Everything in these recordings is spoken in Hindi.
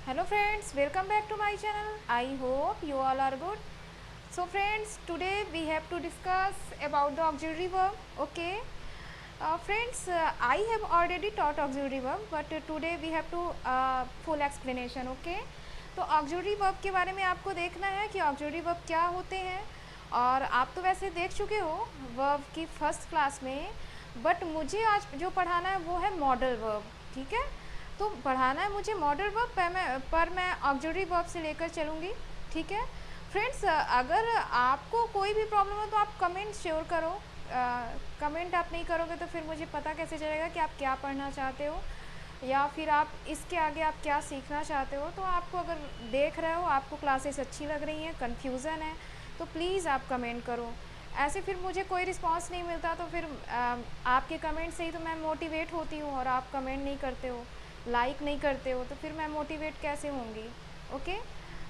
Hello friends, welcome back to my channel. I hope you all are good. So friends, today we have to discuss about the auxiliary verb. Okay. Friends, I have already taught auxiliary verb, but today we have to full explanation. Okay. तो auxiliary verb के बारे में आपको देखना है कि auxiliary verb क्या होते हैं, और आप तो वैसे देख चुके हो verb की फर्स्ट क्लास में, बट मुझे आज जो पढ़ाना है वो है मॉडल वर्ब. ठीक है, तो पढ़ाना है मुझे मॉडल वर्ब पर मैं ऑक्सिलरी वर्ब से लेकर चलूँगी. ठीक है फ्रेंड्स, अगर आपको कोई भी प्रॉब्लम हो तो आप कमेंट श्योर करो. कमेंट आप नहीं करोगे तो फिर मुझे पता कैसे चलेगा कि आप क्या पढ़ना चाहते हो, या फिर आप इसके आगे आप क्या सीखना चाहते हो. तो आपको अगर देख रहे हो आपको क्लासेस अच्छी लग रही हैं, कन्फ्यूज़न है, तो प्लीज़ आप कमेंट करो. ऐसे फिर मुझे कोई रिस्पांस नहीं मिलता, तो फिर आपके कमेंट से ही तो मैं मोटिवेट होती हूँ, और आप कमेंट नहीं करते हो, लाइक नहीं करते हो, तो फिर मैं मोटिवेट कैसे होंगी. ओके,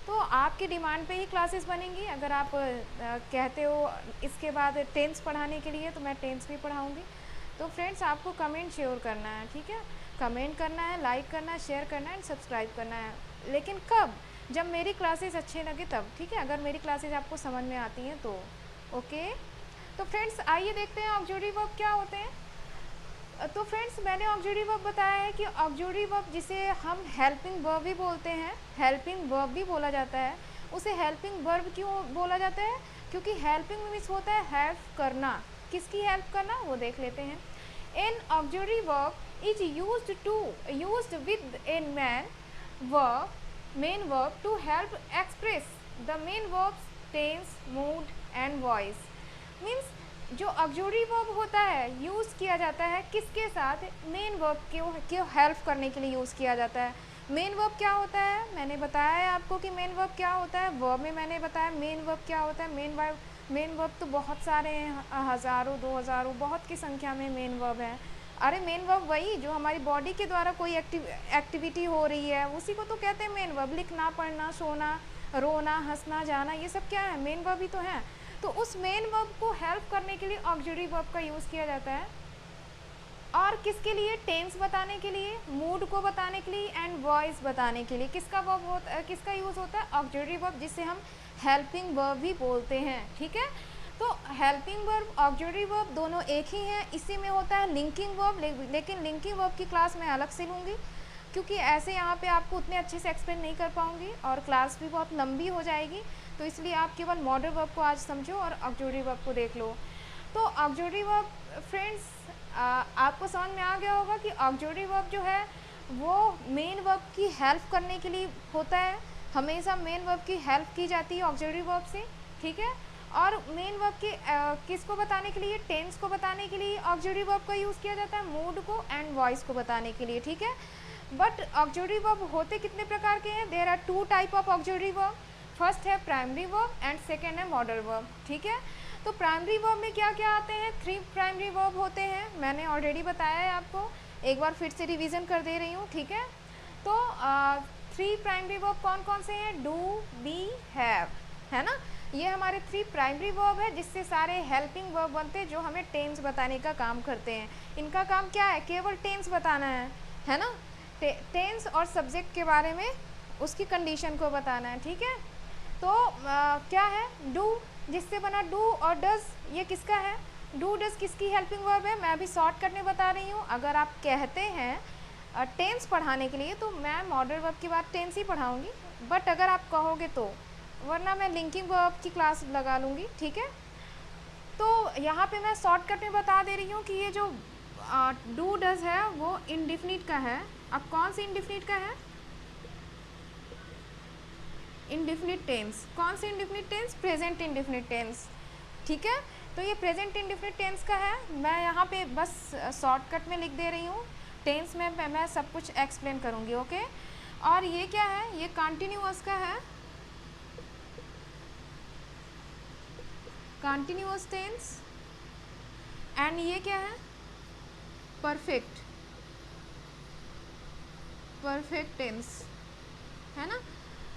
तो आपकी डिमांड पे ही क्लासेस बनेंगी. अगर आप कहते हो इसके बाद टेंस पढ़ाने के लिए, तो मैं टेंस भी पढ़ाऊँगी. तो फ्रेंड्स, आपको कमेंट श्योर करना है. ठीक है, कमेंट करना है, लाइक करना है, शेयर करना है, सब्सक्राइब करना है. लेकिन कब? जब मेरी क्लासेस अच्छे लगे तब. ठीक है, अगर मेरी क्लासेस आपको समझ में आती हैं तो. ओके, तो फ्रेंड्स आइए देखते हैं ऑक्सिलरी वर्ब क्या होते हैं. तो फ्रेंड्स, मैंने ऑक्सिलरी वर्ब बताया है कि ऑक्सिलरी वर्ब जिसे हम हेल्पिंग वर्ब भी बोलते हैं, हेल्पिंग वर्ब भी बोला जाता है. उसे हेल्पिंग वर्ब क्यों बोला जाता है? क्योंकि हेल्पिंग मीन्स होता है हेल्प करना. किसकी हेल्प करना वो देख लेते हैं. An auxiliary verb is used with an main verb to help express the main verbs tense, mood and voice. Means जो ऑक्सिलरी वर्ब होता है यूज़ किया जाता है किसके साथ? मेन वर्ब क्यों हेल्प करने के लिए यूज़ किया जाता है. मेन वर्ब क्या होता है? मैंने बताया है आपको कि मेन वर्ब क्या होता है. वर्ब में मैंने बताया मेन वर्ब क्या होता है. मेन वर्ब तो बहुत सारे हैं, हज़ारों 2000 बहुत की संख्या में मेन वर्ब है. अरे मेन वर्ब वही जो हमारी बॉडी के द्वारा कोई एक्टिविटी हो रही है, उसी को तो कहते हैं मेन वर्ब. लिखना, पढ़ना, सोना, रोना, हंसना, जाना, ये सब क्या है? मेन वर्ब ही तो है. तो उस मेन वर्ब को हेल्प करने के लिए ऑक्सिलरी वर्ब का यूज़ किया जाता है. और किसके लिए? टेंस बताने के लिए, मूड को बताने के लिए, एंड वॉइस बताने के लिए. किसका यूज़ होता है? ऑक्सिलरी वर्ब, जिसे हम हेल्पिंग वर्ब भी बोलते हैं. ठीक है, तो हेल्पिंग वर्ब, ऑक्सिलरी वर्ब दोनों एक ही हैं. इसी में होता है लिंकिंग वर्ब, लेकिन लिंकिंग वर्ब की क्लास मैं अलग से लूँगी, क्योंकि ऐसे यहाँ पे आपको उतने अच्छे से एक्सप्लेन नहीं कर पाऊँगी और क्लास भी बहुत लंबी हो जाएगी. तो इसलिए आप केवल मॉडल वर्ब को आज समझो और ऑक्सिलरी वर्ब को देख लो. तो ऑक्सिलरी वर्ब फ्रेंड्स, आपको समझ में आ गया होगा कि ऑक्सिलरी वर्ब जो है वो मेन वर्ब की हेल्प करने के लिए होता है. हमेशा मेन वर्ब की हेल्प की जाती है ऑक्सिलरी वर्ब से. ठीक है, और मेन वर्ब की किसको बताने के लिए? टेंस को बताने के लिए ऑक्सिलरी वर्ब का यूज़ किया जाता है, मूड को एंड वॉइस को बताने के लिए. ठीक है, बट ऑक्सिलरी वर्ब होते कितने प्रकार के हैं? There are 2 type of auxiliary verb. First है प्राइमरी वर्ब एंड सेकेंड है मॉडल वर्ब. ठीक है, तो प्राइमरी वर्ब में क्या क्या आते हैं? 3 प्राइमरी वर्ब होते हैं. मैंने ऑलरेडी बताया है आपको, एक बार फिर से रिवीजन कर दे रही हूँ. ठीक है, तो 3 प्राइमरी वर्ब कौन कौन से हैं? डू, बी, हैव, है ना. ये हमारे 3 प्राइमरी वर्ब है, जिससे सारे हेल्पिंग वर्ब बनते हैं जो हमें टेंस बताने का काम करते हैं. इनका काम क्या है? केवल टेंस बताना है ना. टेंस और सब्जेक्ट के बारे में उसकी कंडीशन को बताना है. ठीक है, तो क्या है? डू, जिससे बना डू और डज. ये किसका है? डू डज किसकी हेल्पिंग वर्ब है? मैं अभी शॉर्टकट में बता रही हूँ. अगर आप कहते हैं टेंस पढ़ाने के लिए, तो मैं मॉडल वर्ब के बाद टेंस ही पढ़ाऊँगी, बट अगर आप कहोगे तो, वरना मैं लिंकिंग वर्ब की क्लास लगा लूँगी. ठीक है, तो यहाँ पे मैं शॉर्टकट में बता दे रही हूँ कि ये जो डू डज है वो इंडिफिनिट का है. अब कौन सी इंडिफिनिट का है? Indefinite tense. कौन सी indefinite tense? Present indefinite tense. ठीक है, तो ये प्रेजेंट इंडिफिनिट टेंस का है. मैं यहाँ पे बस शॉर्टकट में लिख दे रही हूँ. टेंस में मैं सब कुछ एक्सप्लेन करूँगी. ओके, और ये क्या है? ये कंटिन्यूअस का है, कंटिन्यूअस टेंस. एंड ये क्या है? परफेक्ट, परफेक्ट टेंस, है ना.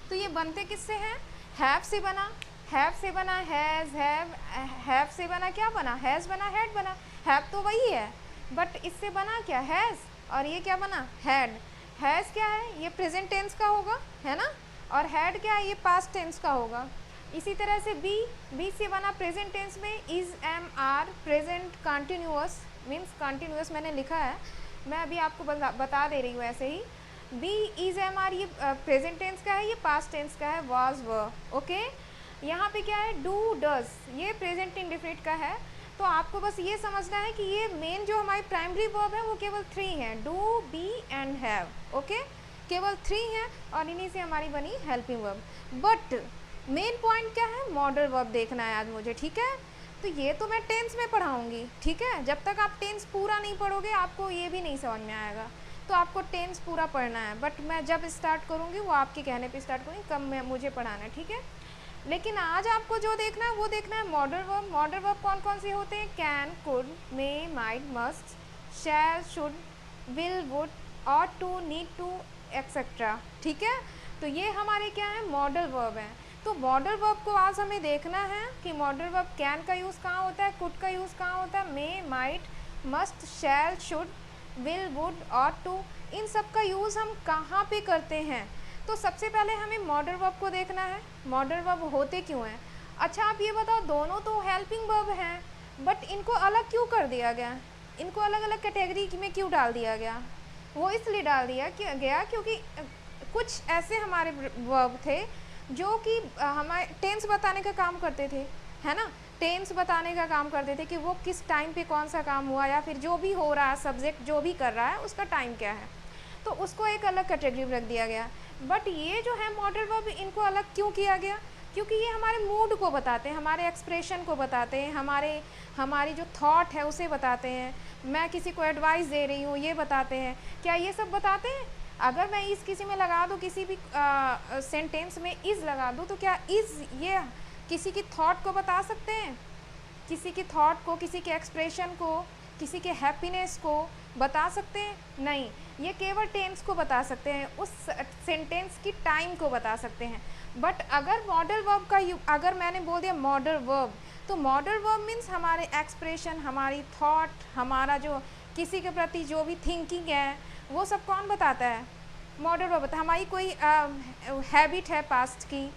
तो ये बनते किससे हैं? हैव से बना, हैव से बना हैज़, हैव से बना क्या बना? हैज़ बना, हैड बना. हैव तो वही है, बट इससे बना क्या? हैज़. और ये क्या बना? हैड. हैज़ क्या है, ये प्रेजेंट टेंस का होगा, है ना, और हैड क्या है, ये पास्ट टेंस का होगा। इसी तरह से बी से बना प्रेजेंट टेंस में is, am, are, present continuous means continuous मैंने लिखा है, मैं अभी आपको बता दे रही हूँ ऐसे ही। बी, इज़, एम, आर ये प्रेजेंट टेंस का है, ये पास्ट टेंस का है, वाज, वर। ओके, यहाँ पे क्या है, डू, डज, ये प्रेजेंट इंडेफिनिट का है। तो आपको बस ये समझना है कि ये मेन जो हमारी प्राइमरी वर्ब है वो केवल 3 हैं, do, be and have. Okay, केवल 3 हैं और इन्हीं से हमारी बनी helping verb. But main point क्या है, मॉडल वर्ब देखना है आज मुझे, ठीक है। तो ये तो मैं टेंस में पढ़ाऊँगी, ठीक है। जब तक आप टेंस पूरा नहीं पढ़ोगे आपको ये भी नहीं समझ में आएगा, तो आपको टेंस पूरा पढ़ना है। बट मैं जब स्टार्ट करूँगी वो आपके कहने पे स्टार्ट करूँगी, कब मैं मुझे पढ़ाना है, ठीक है। लेकिन आज आपको जो देखना है वो देखना है मॉडल वर्ब। मॉडल वर्ब कौन कौन से होते हैं, can, could, may, might, must, shall, should, will, would, ought to, need to, etcetera, ठीक है। तो ये हमारे क्या है, मॉडल वर्ब हैं। तो मॉडल वर्ब को आज हमें देखना है कि मॉडल वर्ब कैन का यूज़ कहाँ होता है, कुड का यूज़ कहाँ होता है, may, might, must, shall, should, will, would, ought to, इन सब का यूज़ हम कहाँ पे करते हैं। तो सबसे पहले हमें मॉडल वर्ब को देखना है, मॉडल वर्ब होते क्यों हैं। अच्छा आप ये बताओ, दोनों तो हेल्पिंग वर्ब हैं, बट इनको अलग क्यों कर दिया गया, इनको अलग अलग कैटेगरी में क्यों डाल दिया गया। वो इसलिए डाल दिया गया क्योंकि कुछ ऐसे हमारे वर्ब थे जो कि हमारे टेंस बताने का काम करते थे, है ना, टेंस बताने का काम करते थे कि वो किस टाइम पे कौन सा काम हुआ, या फिर जो भी हो रहा है, सब्जेक्ट जो भी कर रहा है उसका टाइम क्या है, तो उसको एक अलग कैटेगरी में रख दिया गया। बट ये जो है मॉडल वर्ब, इनको अलग क्यों किया गया, क्योंकि ये हमारे मूड को बताते हैं, हमारे एक्सप्रेशन को बताते हैं, हमारी जो थॉट है उसे बताते हैं, मैं किसी को एडवाइस दे रही हूँ ये बताते हैं, क्या ये सब बताते हैं। अगर मैं इस किसी में लगा दूँ, किसी भी सेंटेंस में इज़ लगा दूँ, तो क्या इज़ ये किसी की थॉट को बता सकते हैं, किसी की थॉट को, किसी के एक्सप्रेशन को, किसी के हैप्पीनेस को बता सकते हैं, नहीं, ये केवल टेंस को बता सकते हैं, उस सेंटेंस की टाइम को बता सकते हैं। बट अगर मॉडल वर्ब का अगर मैंने बोल दिया मॉडल वर्ब, तो मॉडल वर्ब मीन्स हमारे एक्सप्रेशन, हमारी थॉट, हमारा जो किसी के प्रति जो भी थिंकिंग है वो सब कौन बताता है, मॉडल वर्ब बताता है। हमारी कोई हैबिट है पास्ट की,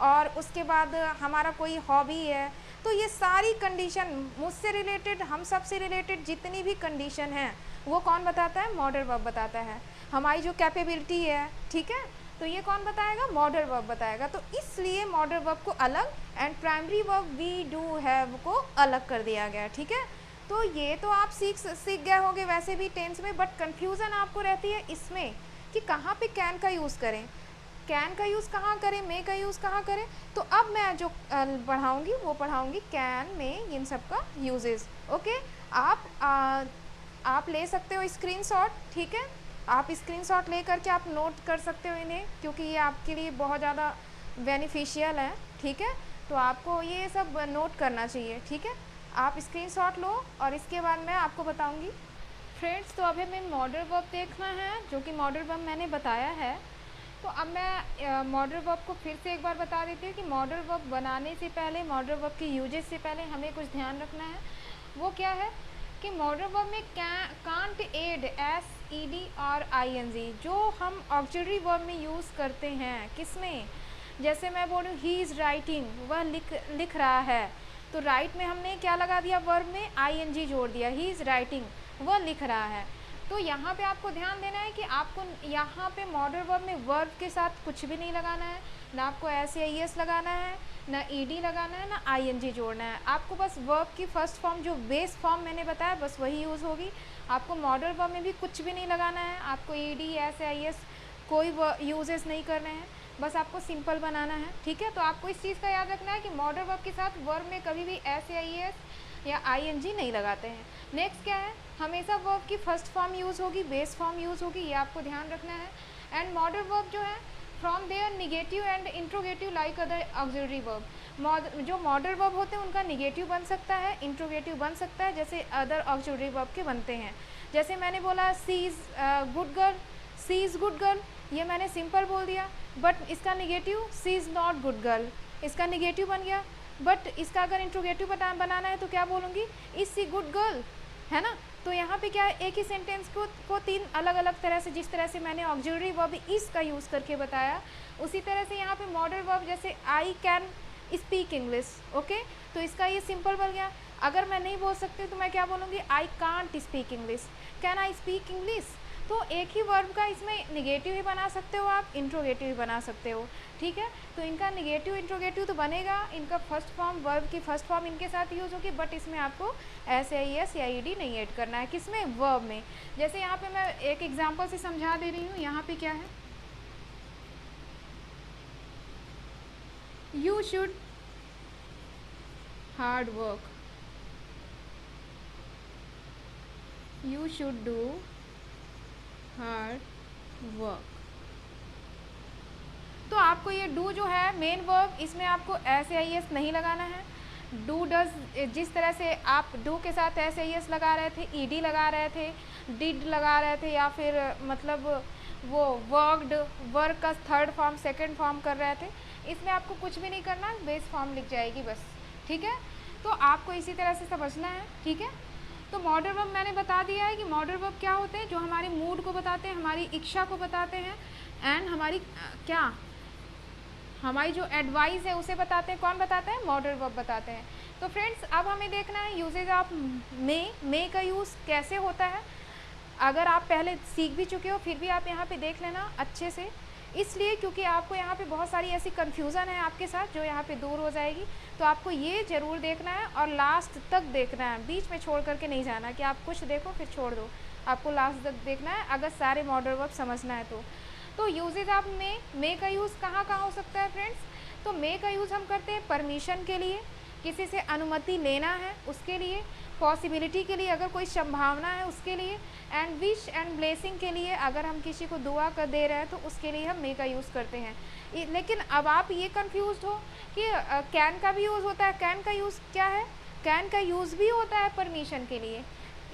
और उसके बाद हमारा कोई हॉबी है, तो ये सारी कंडीशन मुझसे रिलेटेड, हम सब से रिलेटेड जितनी भी कंडीशन हैं वो कौन बताता है, मॉडल वर्ब बताता है। हमारी जो कैपेबिलिटी है, ठीक है, तो ये कौन बताएगा, मॉडल वर्ब बताएगा। तो इसलिए मॉडल वर्ब को अलग and primary verb be, do, have को अलग कर दिया गया, ठीक है। तो ये तो आप सीख गए होंगे वैसे भी टेंस में, बट कन्फ्यूज़न आपको रहती है इसमें कि कहाँ पे कैन का यूज़ करें, कैन का यूज़ कहाँ करें, मे का यूज़ कहाँ करें। तो अब मैं जो पढ़ाऊँगी वो पढ़ाऊँगी कैन, में, इन सब का यूजेस। ओके, आप ले सकते हो स्क्रीनशॉट, ठीक है, आप स्क्रीनशॉट ले करके आप नोट कर सकते हो इन्हें, क्योंकि ये आपके लिए बहुत ज़्यादा बेनिफिशियल है, ठीक है। तो आपको ये सब नोट करना चाहिए, ठीक है। आप स्क्रीनशॉट लो और इसके बाद मैं आपको बताऊंगी। फ्रेंड्स, तो अभी हमें मॉडल वर्ब देखना है, जो कि मॉडल वर्ब मैंने बताया है। तो अब मैं मॉडल वर्ब को फिर से एक बार बता देती हूँ कि मॉडल वर्ब बनाने से पहले, मॉडल वर्ब के यूजेस से पहले हमें कुछ ध्यान रखना है। वो क्या है कि मॉडल वर्ब में can't add S, E D और आई एन जी, जो हम ऑक्सिलरी वर्ब में यूज़ करते हैं, किसमें, जैसे मैं बोलूँ ही इज़ राइटिंग, वह लिख रहा है, तो राइट में हमने क्या लगा दिया, वर्ब में आई एन जी जोड़ दिया, ही इज़ राइटिंग, वह लिख रहा है। तो यहाँ पे आपको ध्यान देना है कि आपको यहाँ पे मॉडल वर्ब में वर्ब के साथ कुछ भी नहीं लगाना है, ना आपको एस या ई एस लगाना है, ना ई डी लगाना है, ना आई एन जी जोड़ना है। आपको बस वर्ब की फर्स्ट फॉर्म, जो बेस फॉर्म मैंने बताया, बस वही यूज़ होगी। आपको मॉडल वर्ब में भी कुछ भी नहीं लगाना है, आपको E D, S, I S कोई यूजेस नहीं करने हैं, बस आपको सिंपल बनाना है, ठीक है। तो आपको इस चीज़ का याद रखना है कि मॉडल वर्ब के साथ वर्ब में कभी भी एस या ई एस या आई एन जी नहीं लगाते हैं। नेक्स्ट क्या है, हमेशा वर्ब की फर्स्ट फॉर्म यूज़ होगी, बेस फॉर्म यूज़ होगी, ये आपको ध्यान रखना है। एंड मॉडल वर्ब जो है form their negative and interrogative like other auxiliary verb, जो मॉडल वर्ब होते हैं उनका निगेटिव बन सकता है, इंट्रोगेटिव बन सकता है, जैसे अदर ऑक्सिलरी वर्ब के बनते हैं। जैसे मैंने बोला she is good girl, she is good girl, ये मैंने सिंपल बोल दिया, बट इसका negative she is not good girl, इसका निगेटिव बन गया। बट इसका अगर इंट्रोगेटिव बनाना है तो क्या बोलूँगी, इज़ सी गुड गर्ल, है ना। तो यहाँ पे क्या है, एक ही सेंटेंस को तीन अलग अलग तरह से, जिस तरह से मैंने ऑक्सिलरी वर्ब इस का यूज़ करके बताया, उसी तरह से यहाँ पे मॉडल वर्ब, जैसे I can speak English, okay, तो इसका ये सिंपल बन गया। अगर मैं नहीं बोल सकती तो मैं क्या बोलूँगी, I can't speak English, can I speak English. तो एक ही वर्ब का इसमें निगेटिव ही बना सकते हो आप, इंट्रोगेटिव ही बना सकते हो, ठीक है। तो इनका निगेटिव इंट्रोगेटिव तो बनेगा, इनका फर्स्ट फॉर्म, वर्ब की फर्स्ट फॉर्म इनके साथ यूज़ होगी, बट इसमें आपको एस आई एस या ई डी नहीं ऐड करना है, किसमें, वर्ब में। जैसे यहाँ पे मैं एक एग्जांपल से समझा दे रही हूँ, यहाँ पे क्या है, you should hard work, you should do hard work. तो आपको ये डू जो है मेन वर्ब, इसमें आपको एस आई एस नहीं लगाना है। डू डज, जिस तरह से आप डू के साथ एस आई एस लगा रहे थे, ई डी लगा रहे थे, डिड लगा रहे थे, या फिर मतलब वो वर्कड, वर्क का थर्ड फॉर्म सेकंड फॉर्म कर रहे थे, इसमें आपको कुछ भी नहीं करना, बेस फॉर्म लिख जाएगी बस, ठीक है। तो आपको इसी तरह से समझना है, ठीक है। तो मॉडल वर्ब मैंने बता दिया है कि मॉडल वर्ब क्या होते हैं, जो हमारे मूड को बताते हैं, हमारी इच्छा को बताते हैं, एंड हमारी क्या, हमारी जो एडवाइस है उसे बताते हैं। कौन बताते हैं, मॉडल वर्ब बताते हैं। तो फ्रेंड्स अब हमें देखना है यूजेज ऑफ मे का यूज़ कैसे होता है। अगर आप पहले सीख भी चुके हो फिर भी आप यहाँ पे देख लेना अच्छे से, इसलिए क्योंकि आपको यहाँ पे बहुत सारी ऐसी कन्फ्यूज़न है आपके साथ जो यहाँ पे दूर हो जाएगी। तो आपको ये ज़रूर देखना है और लास्ट तक देखना है, बीच में छोड़ करके नहीं जाना कि आप कुछ देखो फिर छोड़ दो, आपको लास्ट तक देखना है अगर सारे मॉडल वर्ब समझना है तो यूजेज ऑफ मे का यूज़ कहाँ कहाँ हो सकता है फ्रेंड्स। तो मे का यूज़ हम करते हैं परमिशन के लिए, किसी से अनुमति लेना है उसके लिए, पॉसिबिलिटी के लिए, अगर कोई संभावना है उसके लिए, एंड विश एंड ब्लेसिंग के लिए, अगर हम किसी को दुआ कर दे रहे हैं तो उसके लिए हम मे का यूज़ करते हैं। लेकिन अब आप ये कंफ्यूज हो कि कैन का भी यूज़ होता है। कैन का यूज़ क्या है, कैन का यूज़ भी होता है परमिशन के लिए,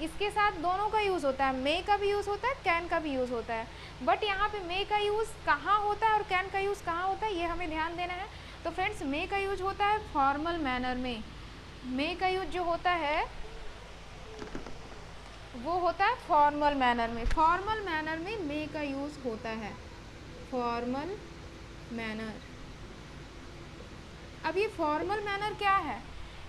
इसके साथ दोनों का यूज़ होता है, मे का भी यूज़ होता है, कैन का भी यूज़ होता है। बट यहाँ पे मे का यूज़ कहाँ होता है और कैन का यूज़ कहाँ होता है, ये हमें ध्यान देना है। तो फ्रेंड्स मे का यूज होता है फॉर्मल मैनर में। मे का यूज जो होता है वो होता है फॉर्मल मैनर में। फॉर्मल मैनर में मे का यूज होता है, फॉर्मल मैनर। अब ये फॉर्मल मैनर क्या है,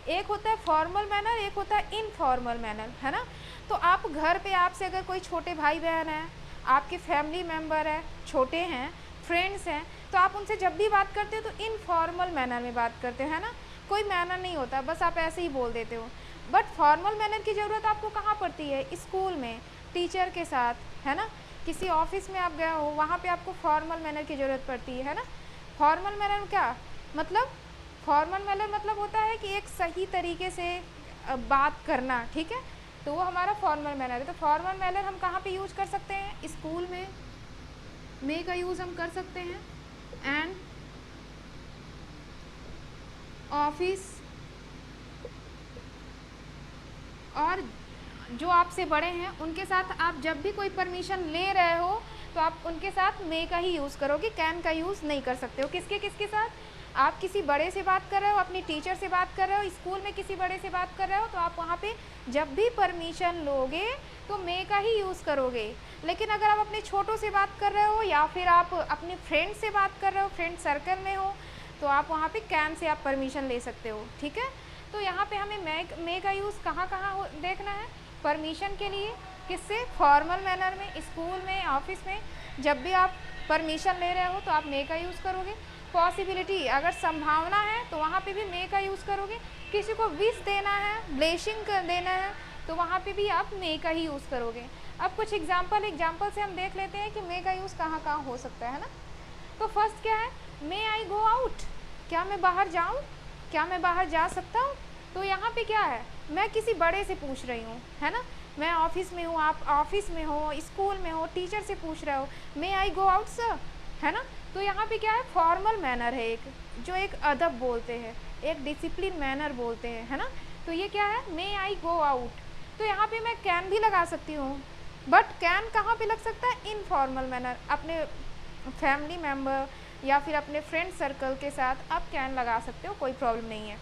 एक होता है फॉर्मल मैनर, एक होता है इनफॉर्मल मैनर, है ना। तो आप घर पे आपसे अगर कोई छोटे भाई बहन है, आपके फैमिली मेम्बर है, छोटे हैं, फ्रेंड्स हैं, तो आप उनसे जब भी बात करते हो तो इनफॉर्मल मैनर में बात करते हो, है ना। कोई मैनर नहीं होता, बस आप ऐसे ही बोल देते हो। बट फॉर्मल मैनर की ज़रूरत आपको कहाँ पड़ती है, स्कूल में टीचर के साथ, है ना। किसी ऑफिस में आप गए हो, वहाँ पे आपको फॉर्मल मैनर की ज़रूरत पड़ती है ना। फॉर्मल मैनर क्या मतलब, फॉर्मल मैनर मतलब होता है कि एक सही तरीके से बात करना, ठीक है। तो वो हमारा फॉर्मल मैनर है। तो फॉर्मल मैनर हम कहाँ पे यूज कर सकते हैं, स्कूल में मे का यूज़ हम कर सकते हैं, एंड ऑफिस, और जो आपसे बड़े हैं उनके साथ आप जब भी कोई परमिशन ले रहे हो तो आप उनके साथ मे का ही यूज़ करोगे, कैन का यूज़ नहीं कर सकते हो। किसके किसके साथ, आप किसी बड़े से बात कर रहे हो, अपनी टीचर से बात कर रहे हो, स्कूल में किसी बड़े से बात कर रहे हो, तो आप वहाँ पे जब भी परमिशन लोगे तो मे का ही यूज़ करोगे। लेकिन अगर आप अपने छोटों से बात कर रहे हो या फिर आप अपने फ्रेंड से बात कर रहे हो, फ्रेंड सर्कल में हो, तो आप वहाँ पे कैन से आप परमिशन ले सकते हो, ठीक है। तो यहाँ पे हमें मे का यूज़ कहाँ कहाँ देखना है, परमिशन के लिए, किससे, फॉर्मल मैनर में, स्कूल में, ऑफिस में, जब भी आप परमिशन ले रहे हो तो आप मे का यूज़ करोगे। पॉसिबिलिटी, अगर संभावना है तो वहाँ पे भी मे का यूज़ करोगे। किसी को विश देना है, ब्लेसिंग देना है, तो वहाँ पे भी आप मे का ही यूज़ करोगे। अब कुछ एग्जाम्पल से हम देख लेते हैं कि मे का यूज़ कहाँ कहाँ हो सकता है ना। तो फर्स्ट क्या है, मे आई गो आउट, क्या मैं बाहर जाऊँ, क्या मैं बाहर जा सकता हूँ। तो यहाँ पे क्या है, मैं किसी बड़े से पूछ रही हूँ, है ना। मैं ऑफिस में हूँ, आप ऑफिस में हो, स्कूल में हो, टीचर से पूछ रहे हो, मे आई गो आउट सर, है ना। तो यहाँ पे क्या है, फॉर्मल मैनर है एक, जो एक अदब बोलते हैं, एक डिसिप्लिन मैनर बोलते हैं, है ना। तो ये क्या है, मे आई गो आउट। तो यहाँ पे मैं कैन भी लगा सकती हूँ, बट कैन कहाँ पे लग सकता है, इनफॉर्मल मैनर, अपने फैमिली मेम्बर या फिर अपने फ्रेंड सर्कल के साथ आप कैन लगा सकते हो, कोई प्रॉब्लम नहीं है।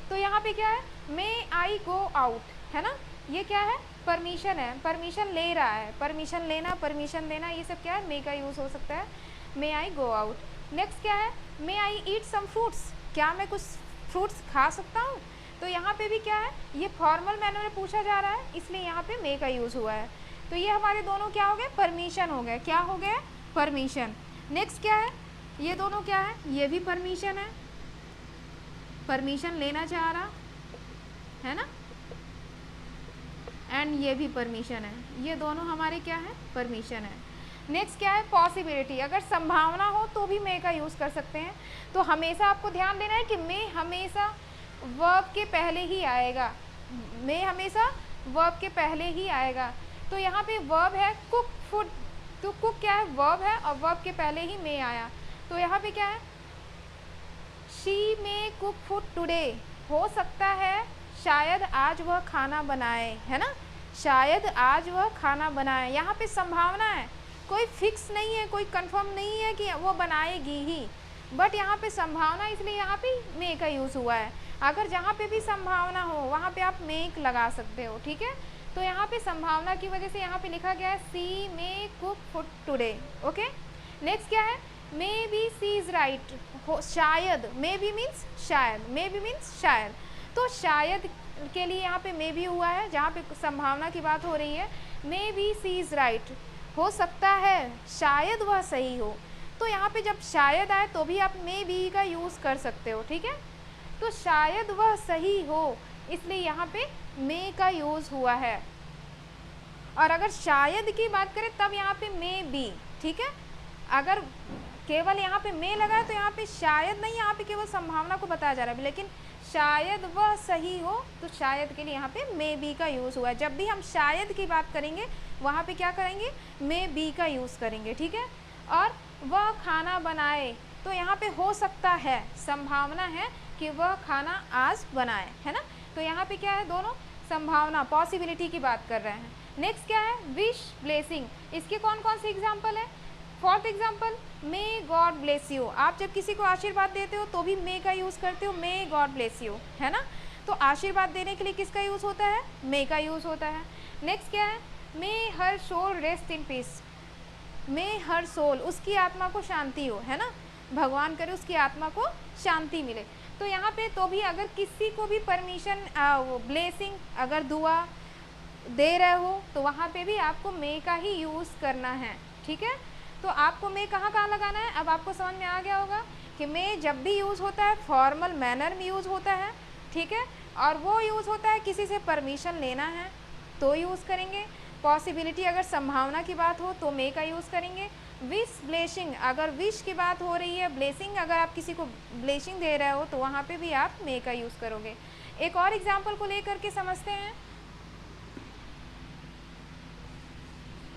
तो यहाँ पे क्या है, मे आई गो आउट, है ना। ये क्या है, परमिशन है, परमिशन ले रहा है, परमिशन लेना, परमिशन देना, ये सब क्या है, मे का यूज़ हो सकता है, मे आई गो आउट। नेक्स्ट क्या है, मे आई ईट सम फ्रूट्स, क्या मैं कुछ फ्रूट्स खा सकता हूँ, तो यहाँ पे भी क्या है, ये फॉर्मल मैनर में पूछा जा रहा है, इसलिए यहाँ पे मे का यूज़ हुआ है। तो ये हमारे दोनों क्या हो गए, परमिशन हो गए, क्या हो गए, परमिशन। नेक्स्ट क्या है, ये दोनों क्या है, ये भी परमिशन है, परमिशन लेना चाह रहा है ना, एंड ये भी परमिशन है, ये दोनों हमारे क्या है, परमिशन है। नेक्स्ट क्या है, पॉसिबिलिटी, अगर संभावना हो तो भी मे का यूज़ कर सकते हैं। तो हमेशा आपको ध्यान देना है कि मे हमेशा वर्ब के पहले ही आएगा, मे हमेशा वर्ब के पहले ही आएगा। तो यहाँ पे वर्ब है कुक फूड, तो कुक क्या है, वर्ब है और वर्ब के पहले ही मे आया। तो यहाँ पे क्या है, she may cook food today, हो सकता है शायद आज वह खाना बनाए, है ना, शायद आज वह खाना बनाए। यहाँ पे संभावना है, कोई फिक्स नहीं है, कोई कंफर्म नहीं है कि वो बनाएगी ही, बट यहाँ पे संभावना, इसलिए यहाँ पे मे का यूज़ हुआ है। अगर जहाँ पे भी संभावना हो वहाँ पे आप मेक लगा सकते हो, ठीक है। तो यहाँ पे संभावना की वजह से यहाँ पे लिखा गया है she may cook food today, okay. Next क्या है, may be she is right, हो शायद, मे बी मीन्स शायद, मे बी मीन्स शायद, तो शायद के लिए यहाँ पे मे भी हुआ है, जहाँ पे संभावना की बात हो रही है, may be she is right, हो सकता है शायद वह सही हो। तो यहाँ पे जब शायद आए तो भी आप मे बी का यूज़ कर सकते हो, ठीक है। तो शायद वह सही हो, इसलिए यहाँ पे मे का यूज़ हुआ है। और अगर शायद की बात करें तब यहाँ पे मे बी, ठीक है। अगर केवल यहाँ पे मे लगा है तो यहाँ पे शायद नहीं, यहाँ पे केवल संभावना को बताया जा रहा है, लेकिन शायद वह सही हो तो शायद के लिए यहाँ पे मे बी का यूज़ हुआ है। जब भी हम शायद की बात करेंगे वहाँ पे क्या करेंगे, मे बी का यूज़ करेंगे, ठीक है। और वह खाना बनाए, तो यहाँ पे हो सकता है, संभावना है कि वह खाना आज बनाए, है ना। तो यहाँ पे क्या है, दोनों संभावना, पॉसिबिलिटी की बात कर रहे हैं। नेक्स्ट क्या है, विश ब्लेसिंग, इसके कौन कौन से एग्जाम्पल है। Fourth example, may God bless you, आप जब किसी को आशीर्वाद देते हो तो भी मे का यूज़ करते हो, मे गॉड ब्लेस यू, है ना। तो आशीर्वाद देने के लिए किसका यूज़ होता है, मे का यूज़ होता है। नेक्स्ट क्या है, may her soul rest in peace, may her soul, उसकी आत्मा को शांति हो, है ना, भगवान करे उसकी आत्मा को शांति मिले। तो यहाँ पे तो भी अगर किसी को भी परमिशन, ब्लेसिंग, अगर दुआ दे रहे हो तो वहाँ पे भी आपको मे का ही यूज़ करना है, ठीक है। तो आपको मे कहाँ कहाँ लगाना है, अब आपको समझ में आ गया होगा कि मे जब भी यूज़ होता है फॉर्मल मैनर में यूज़ होता है, ठीक है, और वो यूज़ होता है किसी से परमिशन लेना है तो यूज़ करेंगे। पॉसिबिलिटी, अगर संभावना की बात हो तो मे का यूज़ करेंगे। विश ब्लेसिंग, अगर विश की बात हो रही है, ब्लेसिंग अगर आप किसी को ब्लेसिंग दे रहे हो तो वहाँ पे भी आप मे का यूज़ करोगे। एक और एग्जाम्पल को लेकर के समझते हैं,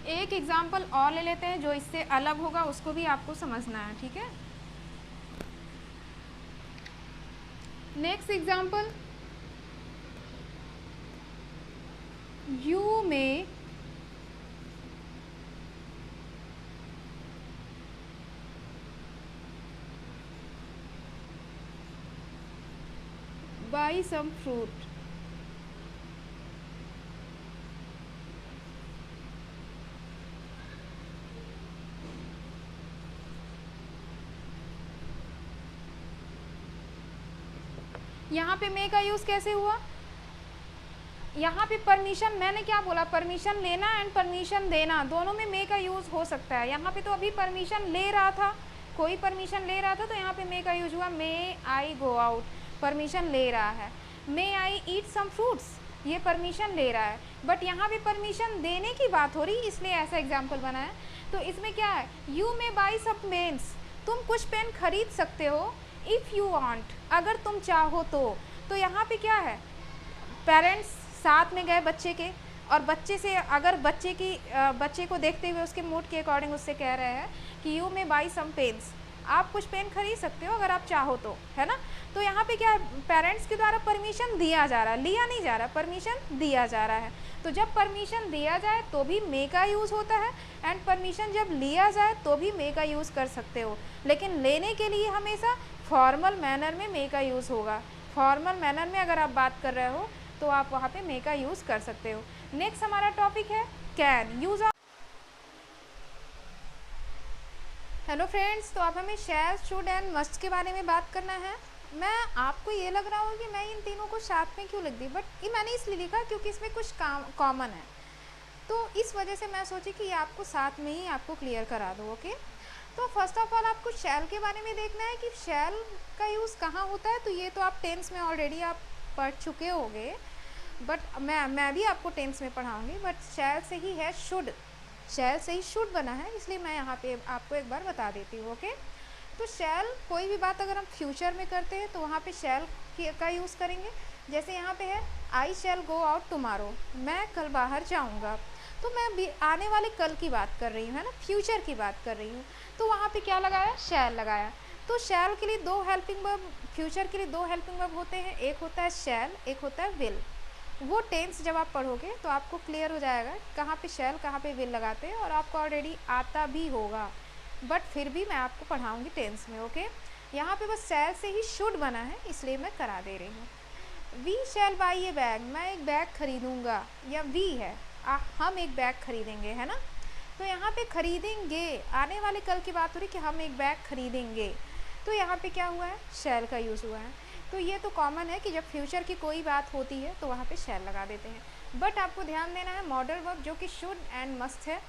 एक एग्जाम्पल और ले लेते हैं जो इससे अलग होगा, उसको भी आपको समझना है, ठीक है। Next example, you may buy some fruit, यहाँ पे मे का यूज़ कैसे हुआ, यहाँ पे परमिशन, मैंने क्या बोला, परमिशन लेना एंड परमिशन देना दोनों में मे का यूज़ हो सकता है। यहाँ पे तो अभी परमिशन ले रहा था, कोई परमिशन ले रहा था तो यहाँ पे मे का यूज हुआ, मे आई गो आउट, परमिशन ले रहा है। मे आई ईट सम फ्रूट्स, ये परमिशन ले रहा है, बट यहाँ पे परमिशन देने की बात हो रही इसलिए ऐसा एग्जाम्पल बना है। तो इसमें क्या है, you may buy some pens, तुम कुछ पेन खरीद सकते हो, इफ़ यू वांट, अगर तुम चाहो तो यहाँ पे क्या है, पेरेंट्स साथ में गए बच्चे के, और बच्चे से अगर बच्चे को देखते हुए उसके मूड के अकॉर्डिंग उससे कह रहे हैं कि you may buy some pens, आप कुछ पेन खरीद सकते हो अगर आप चाहो तो, है ना। तो यहाँ पे क्या है, पेरेंट्स के द्वारा परमिशन दिया जा रहा है, लिया नहीं जा रहा, परमिशन दिया जा रहा है। तो जब परमिशन दिया जाए तो भी मे का यूज़ होता है, एंड परमिशन जब लिया जाए तो भी मे का यूज़ कर सकते हो, लेकिन लेने के लिए हमेशा फॉर्मल मैनर में मे का यूज़ होगा। फॉर्मल मैनर में अगर आप बात कर रहे हो तो आप वहाँ पे मे का यूज़ कर सकते हो। नेक्स्ट हमारा टॉपिक है can use of. Hello friends, तो अब हमें शैल, शुड एंड मस्ट के बारे में बात करना है। मैं आपको ये लग रहा होगा कि मैं इन तीनों को साथ में क्यों लिख दी, बट ये मैंने इसलिए लिखा क्योंकि इसमें कुछ कॉमन है, तो इस वजह से मैं सोची कि ये आपको साथ में ही आपको क्लियर करा दूँ। ओके, तो फर्स्ट ऑफ ऑल आपको शैल के बारे में देखना है कि शैल का यूज़ कहाँ होता है। तो ये तो आप टेंस में ऑलरेडी आप पढ़ चुके होंगे, बट मैं भी आपको टेंस में पढ़ाऊँगी। बट शैल से ही है शुड, शैल से ही शुड बना है, इसलिए मैं यहाँ पे आपको एक बार बता देती हूँ। ओके, तो शैल कोई भी बात अगर हम फ्यूचर में करते हैं तो वहाँ पे शैल का यूज़ करेंगे। जैसे यहाँ पे है आई शैल गो आउट टुमारो, मैं कल बाहर जाऊँगा, तो मैं भी आने वाले कल की बात कर रही हूँ, है ना, फ्यूचर की बात कर रही हूँ। तो वहाँ पे क्या लगाया, शैल लगाया। तो शैल के लिए दो हेल्पिंग वर्ब, फ्यूचर के लिए दो हेल्पिंग वर्ब होते हैं, एक होता है शैल, एक होता है विल। वो टेंस जब आप पढ़ोगे तो आपको क्लियर हो जाएगा कहाँ पे शैल कहाँ पे विल लगाते हैं, और आपको ऑलरेडी आता भी होगा, बट फिर भी मैं आपको पढ़ाऊँगी टेंस में। ओके, यहाँ पे बस शैल से ही शुड बना है, इसलिए मैं करा दे रही हूँ। We shall buy a bag, मैं एक बैग खरीदूँगा, या वी है हम एक बैग खरीदेंगे, है ना। तो यहाँ पे खरीदेंगे, आने वाले कल की बात हो रही कि हम एक बैग खरीदेंगे, तो यहाँ पे क्या हुआ है, शैल का यूज़ हुआ है। तो ये तो कॉमन है कि जब फ्यूचर की कोई बात होती है तो वहाँ पे शैल लगा देते हैं। बट आपको ध्यान देना है मॉडल वर्ब जो कि शुड एंड मस्ट है,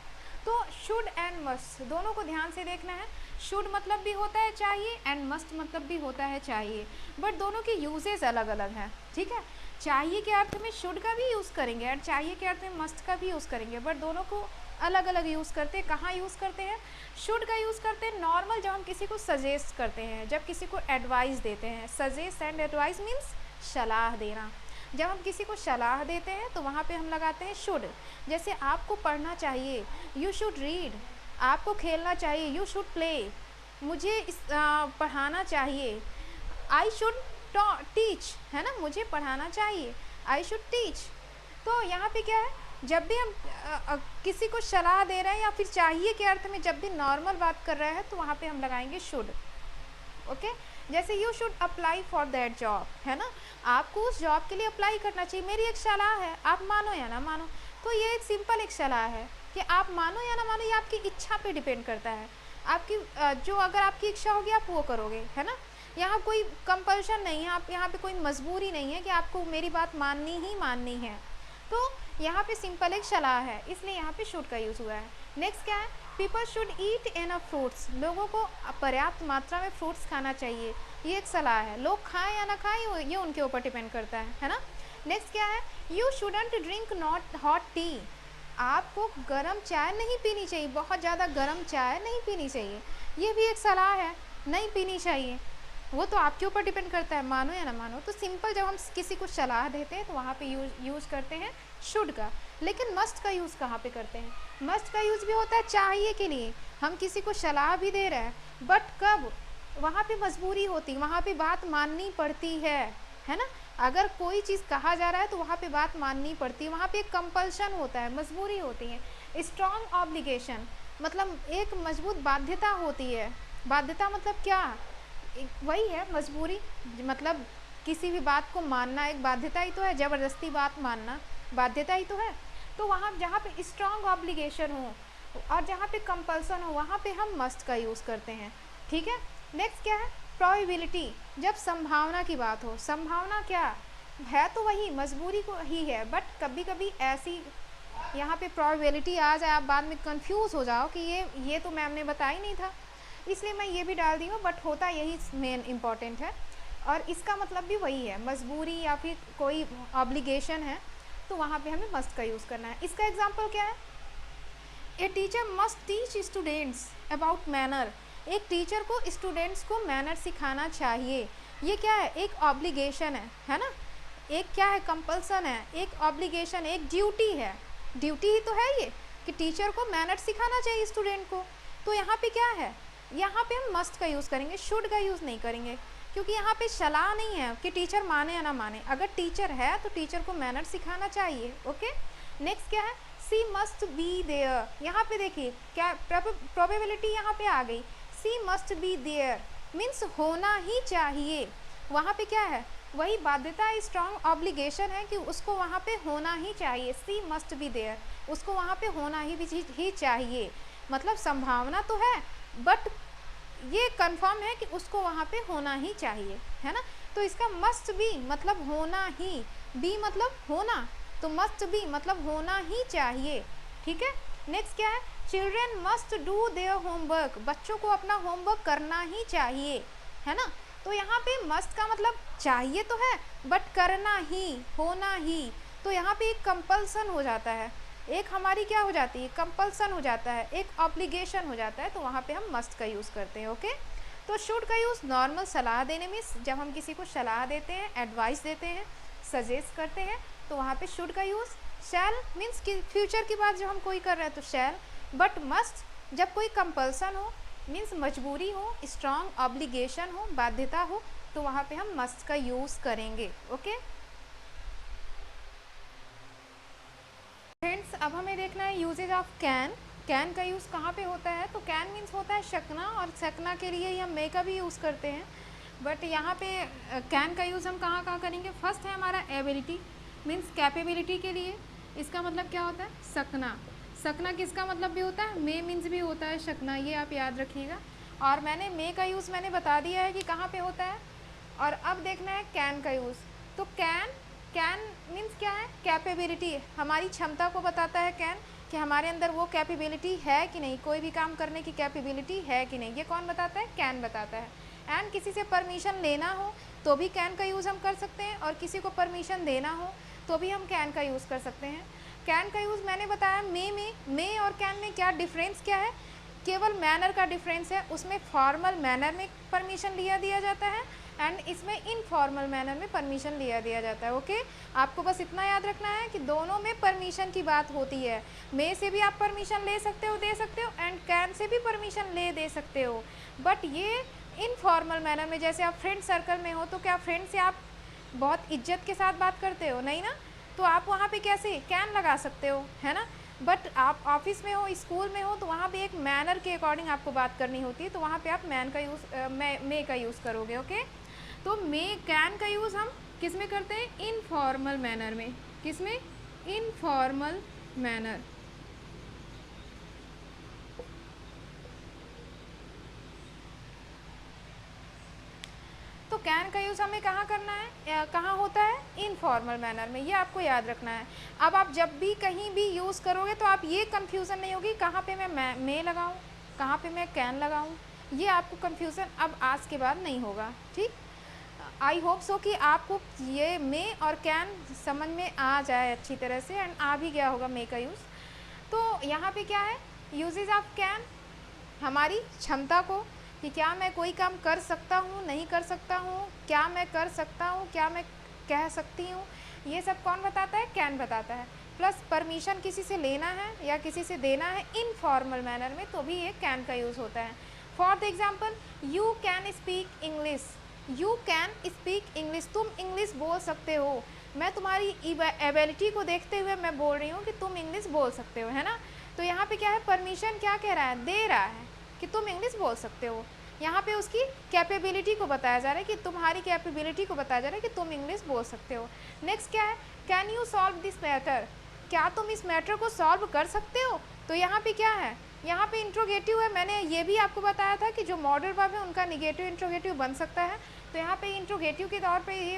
तो शुड एंड मस्ट दोनों को ध्यान से देखना है। शुड मतलब भी होता है चाहिए, एंड मस्ट मतलब भी होता है चाहिए, बट दोनों के यूजेस अलग अलग हैं, ठीक है। चाहिए के अर्थ में शुड का भी यूज़ करेंगे और चाहिए के अर्थ में मस्ट का भी यूज़ करेंगे, बट दोनों को अलग अलग यूज़ करते हैं। कहाँ यूज़ करते हैं, शुड का यूज़ करते हैं नॉर्मल जब हम किसी को सजेस्ट करते हैं, जब किसी को एडवाइस देते हैं। सजेस्ट एंड एडवाइस मीन्स सलाह देना। जब हम किसी को सलाह देते हैं तो वहाँ पे हम लगाते हैं शुड। जैसे आपको पढ़ना चाहिए, यू शुड रीड। आपको खेलना चाहिए, यू शुड प्ले। मुझे पढ़ाना चाहिए, आई शुड टीच, है ना, मुझे पढ़ाना चाहिए, आई शुड टीच। तो यहाँ पे क्या है, जब भी हम किसी को सलाह दे रहे हैं या फिर चाहिए के अर्थ में जब भी नॉर्मल बात कर रहे हैं तो वहाँ पे हम लगाएंगे शुड। ओके, जैसे you should apply for that job, है ना, आपको उस जॉब के लिए अप्लाई करना चाहिए, मेरी एक सलाह है, आप मानो या ना मानो। तो ये एक सिंपल एक सलाह है कि आप मानो या ना मानो, ये आपकी इच्छा पे डिपेंड करता है। आपकी जो अगर आपकी इच्छा होगी आप वो करोगे, है ना। यहाँ कोई कंपल्शन नहीं है, आप यहाँ पे कोई मजबूरी नहीं है कि आपको मेरी बात माननी ही माननी है। तो यहाँ पे सिंपल एक सलाह है, इसलिए यहाँ पे शुड का यूज़ हुआ है। नेक्स्ट क्या है, people should eat enough fruits, लोगों को पर्याप्त मात्रा में फ्रूट्स खाना चाहिए, ये एक सलाह है। लोग खाएं या ना खाएं ये उनके ऊपर डिपेंड करता है ना। नेक्स्ट क्या है, you shouldn't drink not hot T, आपको गर्म चाय नहीं पीनी चाहिए, बहुत ज़्यादा गर्म चाय नहीं पीनी चाहिए, ये भी एक सलाह है, नहीं पीनी चाहिए। वो तो आपके ऊपर डिपेंड करता है मानो या ना मानो। तो सिंपल जब हम किसी को सलाह देते हैं तो वहाँ पे यूज़ करते हैं शुड का। लेकिन मस्ट का यूज़ कहाँ पे करते हैं, मस्ट का यूज़ भी होता है चाहिए के लिए, हम किसी को सलाह भी दे रहे हैं, बट कब, वहाँ पे मजबूरी होती, वहाँ पे बात माननी पड़ती है ना। अगर कोई चीज़ कहा जा रहा है तो वहाँ पे बात माननी पड़ती है, वहाँ पे एक कंपल्शन होता है, मजबूरी होती है। स्ट्रॉन्ग ऑब्लिगेशन मतलब एक मजबूत बाध्यता होती है। बाध्यता मतलब क्या, वही है मजबूरी, मतलब किसी भी बात को मानना एक बाध्यता ही तो है, ज़बरदस्ती बात मानना बाध्यता ही तो है। तो वहाँ जहाँ पे स्ट्रॉन्ग ऑब्लिगेशन हो और जहाँ पे कंपल्सन हो वहाँ पे हम मस्ट का यूज़ करते हैं, ठीक है। नेक्स्ट क्या है, प्रोबेबिलिटी, जब संभावना की बात हो। संभावना क्या है, तो वही मजबूरी को ही है, बट कभी कभी ऐसी यहाँ पे प्रोबेबिलिटी आ जाए, आप बाद में कंफ्यूज हो जाओ कि ये तो मैम ने बताया ही नहीं था, इसलिए मैं ये भी डाल दी हूँ, बट होता यही मेन इम्पॉर्टेंट है। और इसका मतलब भी वही है, मजबूरी या फिर कोई ऑब्लिगेशन है तो वहाँ पे हमें मस्ट का यूज़ करना है। इसका एग्जांपल क्या है, a teacher must teach students about manner, एक टीचर को स्टूडेंट्स को मैनर सिखाना चाहिए। ये क्या है, एक ऑब्लिगेशन है ना, एक क्या है, कंपल्सन है, एक ऑब्लिगेशन, एक ड्यूटी है, ड्यूटी ही तो है ये कि टीचर को मैनर सिखाना चाहिए स्टूडेंट को। तो यहाँ पे क्या है, यहाँ पे हम मस्ट का यूज़ करेंगे, शुड का यूज़ नहीं करेंगे, क्योंकि यहाँ पे सलाह नहीं है कि टीचर माने या ना माने। अगर टीचर है तो टीचर को मैनर सिखाना चाहिए। ओके, नेक्स्ट क्या है, सी मस्ट बी देयर, यहाँ पे देखिए क्या प्रोबेबिलिटी यहाँ पे आ गई, सी मस्ट बी देयर मीन्स होना ही चाहिए। वहाँ पे क्या है, वही बाध्यता स्ट्रॉन्ग ऑब्लिगेशन है कि उसको वहाँ पे होना ही चाहिए, सी मस्ट बी देयर, उसको वहाँ पे होना ही चाहिए। मतलब संभावना तो है बट ये कंफर्म है कि उसको वहाँ पे होना ही चाहिए, है ना। तो इसका मस्ट बी मतलब होना ही, बी मतलब होना, तो मस्ट बी मतलब होना ही चाहिए, ठीक है। नेक्स्ट क्या है, children must do their homework, बच्चों को अपना होमवर्क करना ही चाहिए, है ना। तो यहाँ पे मस्ट का मतलब चाहिए तो है बट करना ही, होना ही, तो यहाँ पे एक कंपल्सन हो जाता है, एक हमारी क्या हो जाती है, कंपल्सन हो जाता है, एक ऑब्लिगेशन हो जाता है, तो वहाँ पे हम मस्ट का यूज़ करते हैं, ओके। तो शुड का यूज़ नॉर्मल सलाह देने में, जब हम किसी को सलाह देते हैं, एडवाइस देते हैं, सजेस्ट करते हैं, तो वहाँ पे शुड का यूज़। शैल मीन्स कि फ्यूचर की बात जब हम कोई कर रहे हैं तो शैल, बट मस्ट जब कोई कंपल्सन हो, मीन्स मजबूरी हो, स्ट्रॉन्ग ऑब्लिगेशन हो, बाध्यता हो, तो वहाँ पे हम मस्ट का यूज़ करेंगे, ओके। फ्रेंड्स अब हमें देखना है यूजेज ऑफ कैन। कैन का यूज़ कहाँ पे होता है, तो कैन मीन्स होता है शकना, और शकना के लिए ही हम मे का भी यूज़ करते हैं, बट यहाँ पे कैन का यूज़ हम कहाँ कहाँ करेंगे। फर्स्ट है हमारा एबिलिटी मीन्स कैपेबिलिटी के लिए, इसका मतलब क्या होता है, सकना। सकना किसका मतलब भी होता है, मे मीन्स भी होता है शकना, ये आप याद रखिएगा। और मैंने मे का यूज़ मैंने बता दिया है कि कहाँ पे होता है। और अब देखना है कैन का यूज़। तो कैन मीन्स क्या है, कैपेबिलिटी, हमारी क्षमता को बताता है कैन, कि हमारे अंदर वो कैपेबिलिटी है कि नहीं, कोई भी काम करने की कैपेबिलिटी है कि नहीं, ये कौन बताता है, कैन बताता है। एंड किसी से परमिशन लेना हो तो भी कैन का यूज़ हम कर सकते हैं, और किसी को परमिशन देना हो तो भी हम कैन का यूज़ कर सकते हैं। कैन का यूज़ मैंने बताया मे और कैन में क्या डिफरेंस क्या है, केवल मैनर का डिफरेंस है, उसमें फॉर्मल मैनर में परमिशन दिया जाता है एंड इसमें इनफॉर्मल मैनर में परमिशन दिया जाता है, ओके। आपको बस इतना याद रखना है कि दोनों में परमिशन की बात होती है, मे से भी आप परमिशन ले सकते हो, दे सकते हो, एंड कैन से भी परमिशन दे सकते हो, बट ये इनफॉर्मल मैनर में। जैसे आप फ्रेंड सर्कल में हो तो क्या फ्रेंड से आप बहुत इज्जत के साथ बात करते हो, नहीं ना, तो आप वहाँ पे कैसे कैन लगा सकते हो, है ना। बट आप ऑफिस में हो, स्कूल में हो, तो वहाँ पे एक मैनर के अकॉर्डिंग आपको बात करनी होती है, तो वहाँ पे आप मैन का यूज़ मे का यूज़ करोगे, ओके। तो मे कैन का यूज़ हम किस में करते हैं, इनफॉर्मल मैनर में, किस में, इनफॉर्मल मैनर। तो कैन का यूज़ हमें कहाँ करना है, कहाँ होता है, इनफॉर्मल मैनर में, ये आपको याद रखना है। अब आप जब भी कहीं भी यूज़ करोगे तो आप ये कन्फ्यूज़न नहीं होगी कहाँ पे मैं मे लगाऊँ, कहाँ पे मैं कैन लगाऊँ, ये आपको कन्फ्यूज़न अब आज के बाद नहीं होगा, ठीक। आई होप सो कि आपको ये मे और कैन समझ में आ जाए अच्छी तरह से, एंड आ भी गया होगा मे का यूज़। तो यहाँ पे क्या है, यूजेज ऑफ कैन, हमारी क्षमता को, कि क्या मैं कोई काम कर सकता हूँ, नहीं कर सकता हूँ, क्या मैं कर सकता हूँ, क्या मैं कह सकती हूँ, ये सब कौन बताता है, कैन बताता है। प्लस परमिशन किसी से लेना है या किसी से देना है इनफॉर्मल मैनर में, तो भी ये कैन का यूज़ होता है। For the example, you can speak English, you can speak English, तुम इंग्लिश बोल सकते हो, मैं तुम्हारी एबिलिटी को देखते हुए मैं बोल रही हूँ कि तुम इंग्लिश बोल सकते हो, है ना। तो यहाँ पे क्या है, परमिशन क्या कह रहा है, दे रहा है कि तुम इंग्लिश बोल सकते हो, यहाँ पे उसकी कैपेबिलिटी को बताया जा रहा है, कि तुम्हारी कैपेबिलिटी को बताया जा रहा है कि तुम इंग्लिश बोल सकते हो। नेक्स्ट क्या है, can you solve this matter, क्या तुम इस मैटर को सॉल्व कर सकते हो। तो यहाँ पे क्या है, यहाँ पे इंट्रोगेटिव है, मैंने ये भी आपको बताया था कि जो मॉडल वर्ब है उनका निगेटिव इंट्रोगेटिव बन सकता है, तो यहाँ पे इंट्रोगेटिव के तौर पे ये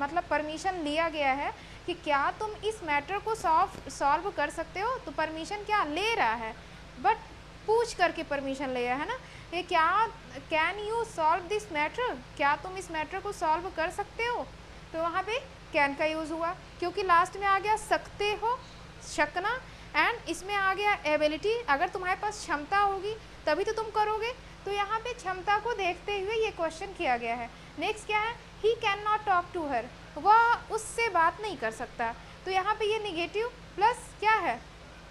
मतलब परमिशन लिया गया है कि क्या तुम इस मैटर को सॉल्व कर सकते हो, तो परमिशन क्या ले रहा है, बट पूछ करके परमिशन ले रहा है ना। ये क्या, can you solve this matter, क्या तुम इस मैटर को सॉल्व कर सकते हो, तो वहाँ पे कैन का यूज़ हुआ, क्योंकि लास्ट में आ गया सकते हो, शकना, एंड इसमें आ गया एबिलिटी, अगर तुम्हारे पास क्षमता होगी तभी तो तुम करोगे, तो यहाँ पे क्षमता को देखते हुए ये क्वेश्चन किया गया है। नेक्स्ट क्या है, he can not talk to her, वह उससे बात नहीं कर सकता, तो यहाँ पे ये निगेटिव प्लस क्या है,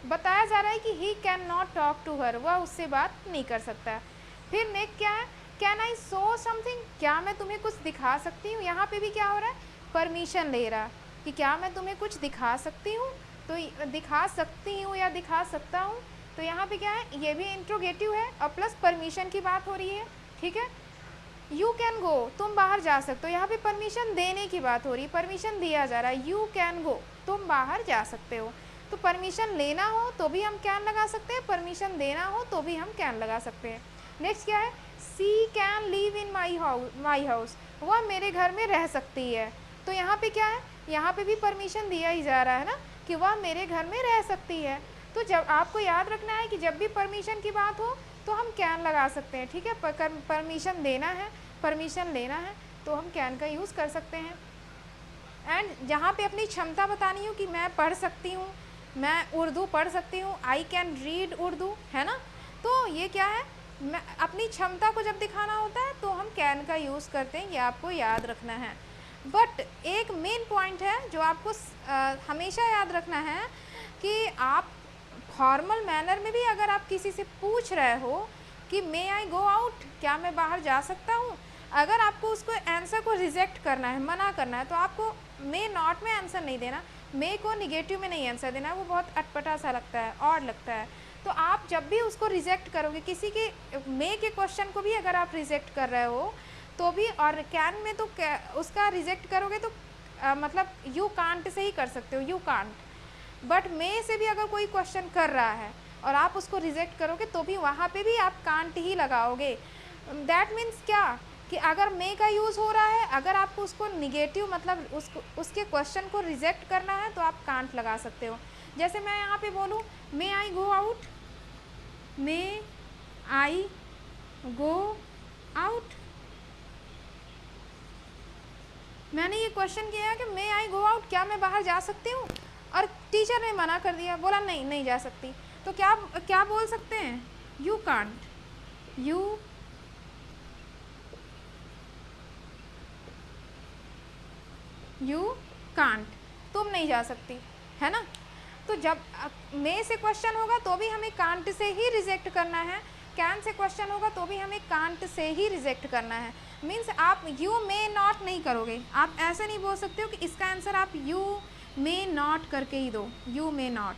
बताया जा रहा है कि he can not talk to her, वह उससे बात नहीं कर सकता। फिर नेक्स्ट क्या है, कैन आई शो समथिंग, क्या मैं तुम्हें कुछ दिखा सकती हूँ, यहाँ पे भी क्या हो रहा है, परमिशन ले रहा कि क्या मैं तुम्हें कुछ दिखा सकती हूँ, तो दिखा सकती हूँ या दिखा सकता हूँ, तो यहाँ पे क्या है, ये भी इंट्रोगेटिव है और प्लस परमिशन की बात हो रही है, ठीक है। यू कैन गो, तुम बाहर जा सकते हो। यहाँ पे परमिशन देने की बात हो रही, परमिशन दिया जा रहा है, यू कैन गो, तुम बाहर जा सकते हो। तो परमिशन लेना हो तो भी हम कैन लगा सकते हैं, परमिशन देना हो तो भी हम कैन लगा सकते हैं। नेक्स्ट क्या है, she can live in my house, वह मेरे घर में रह सकती है। तो यहाँ पे क्या है, यहाँ पे भी परमिशन दिया ही जा रहा है ना कि वह मेरे घर में रह सकती है। तो जब आपको याद रखना है कि जब भी परमिशन की बात हो तो हम कैन लगा सकते हैं, ठीक है। परमिशन देना है, परमिशन लेना है तो हम कैन का यूज़ कर सकते हैं। एंड जहाँ पे अपनी क्षमता बतानी हो कि मैं पढ़ सकती हूँ, मैं उर्दू पढ़ सकती हूँ, आई कैन रीड उर्दू, है ना। तो ये क्या है, मैं अपनी क्षमता को जब दिखाना होता है तो हम कैन का यूज़ करते हैं, ये आपको याद रखना है। बट एक मेन पॉइंट है जो आपको हमेशा याद रखना है कि आप फॉर्मल मैनर में भी अगर आप किसी से पूछ रहे हो कि मे आई गो आउट, क्या मैं बाहर जा सकता हूँ, अगर आपको उसको आंसर को रिजेक्ट करना है, मना करना है, तो आपको मे नॉट में आंसर नहीं देना, मे को निगेटिव में नहीं आंसर देना है, वो बहुत अटपटा सा लगता है, ऑड लगता है। तो आप जब भी उसको रिजेक्ट करोगे, किसी के मे के क्वेश्चन को भी अगर आप रिजेक्ट कर रहे हो तो भी, और कैन में तो उसका रिजेक्ट करोगे तो मतलब यू कांट से ही कर सकते हो, यू कांट। बट मे से भी अगर कोई क्वेश्चन कर रहा है और आप उसको रिजेक्ट करोगे तो भी वहाँ पे भी आप कांट ही लगाओगे। दैट मीन्स क्या कि अगर मे का यूज़ हो रहा है, अगर आपको उसको निगेटिव मतलब उसके क्वेश्चन को रिजेक्ट करना है तो आप कांट लगा सकते हो। जैसे मैं यहाँ पे बोलूँ मे आई गो आउट, मे आई गो आउट, मैंने ये क्वेश्चन किया है कि मे आई गो आउट, क्या मैं बाहर जा सकती हूँ, और टीचर ने मना कर दिया, बोला नहीं नहीं जा सकती, तो क्या क्या बोल सकते हैं, यू कांट, यू कांट, तुम नहीं जा सकती, है ना। तो जब मे से क्वेश्चन होगा तो भी हमें कांट से ही रिजेक्ट करना है, कैन से क्वेश्चन होगा तो भी हमें कांट से ही रिजेक्ट करना है। मीन्स आप यू मे नॉट नहीं करोगे, आप ऐसे नहीं बोल सकते हो कि इसका आंसर आप यू मे नॉट करके ही दो, यू मे नॉट,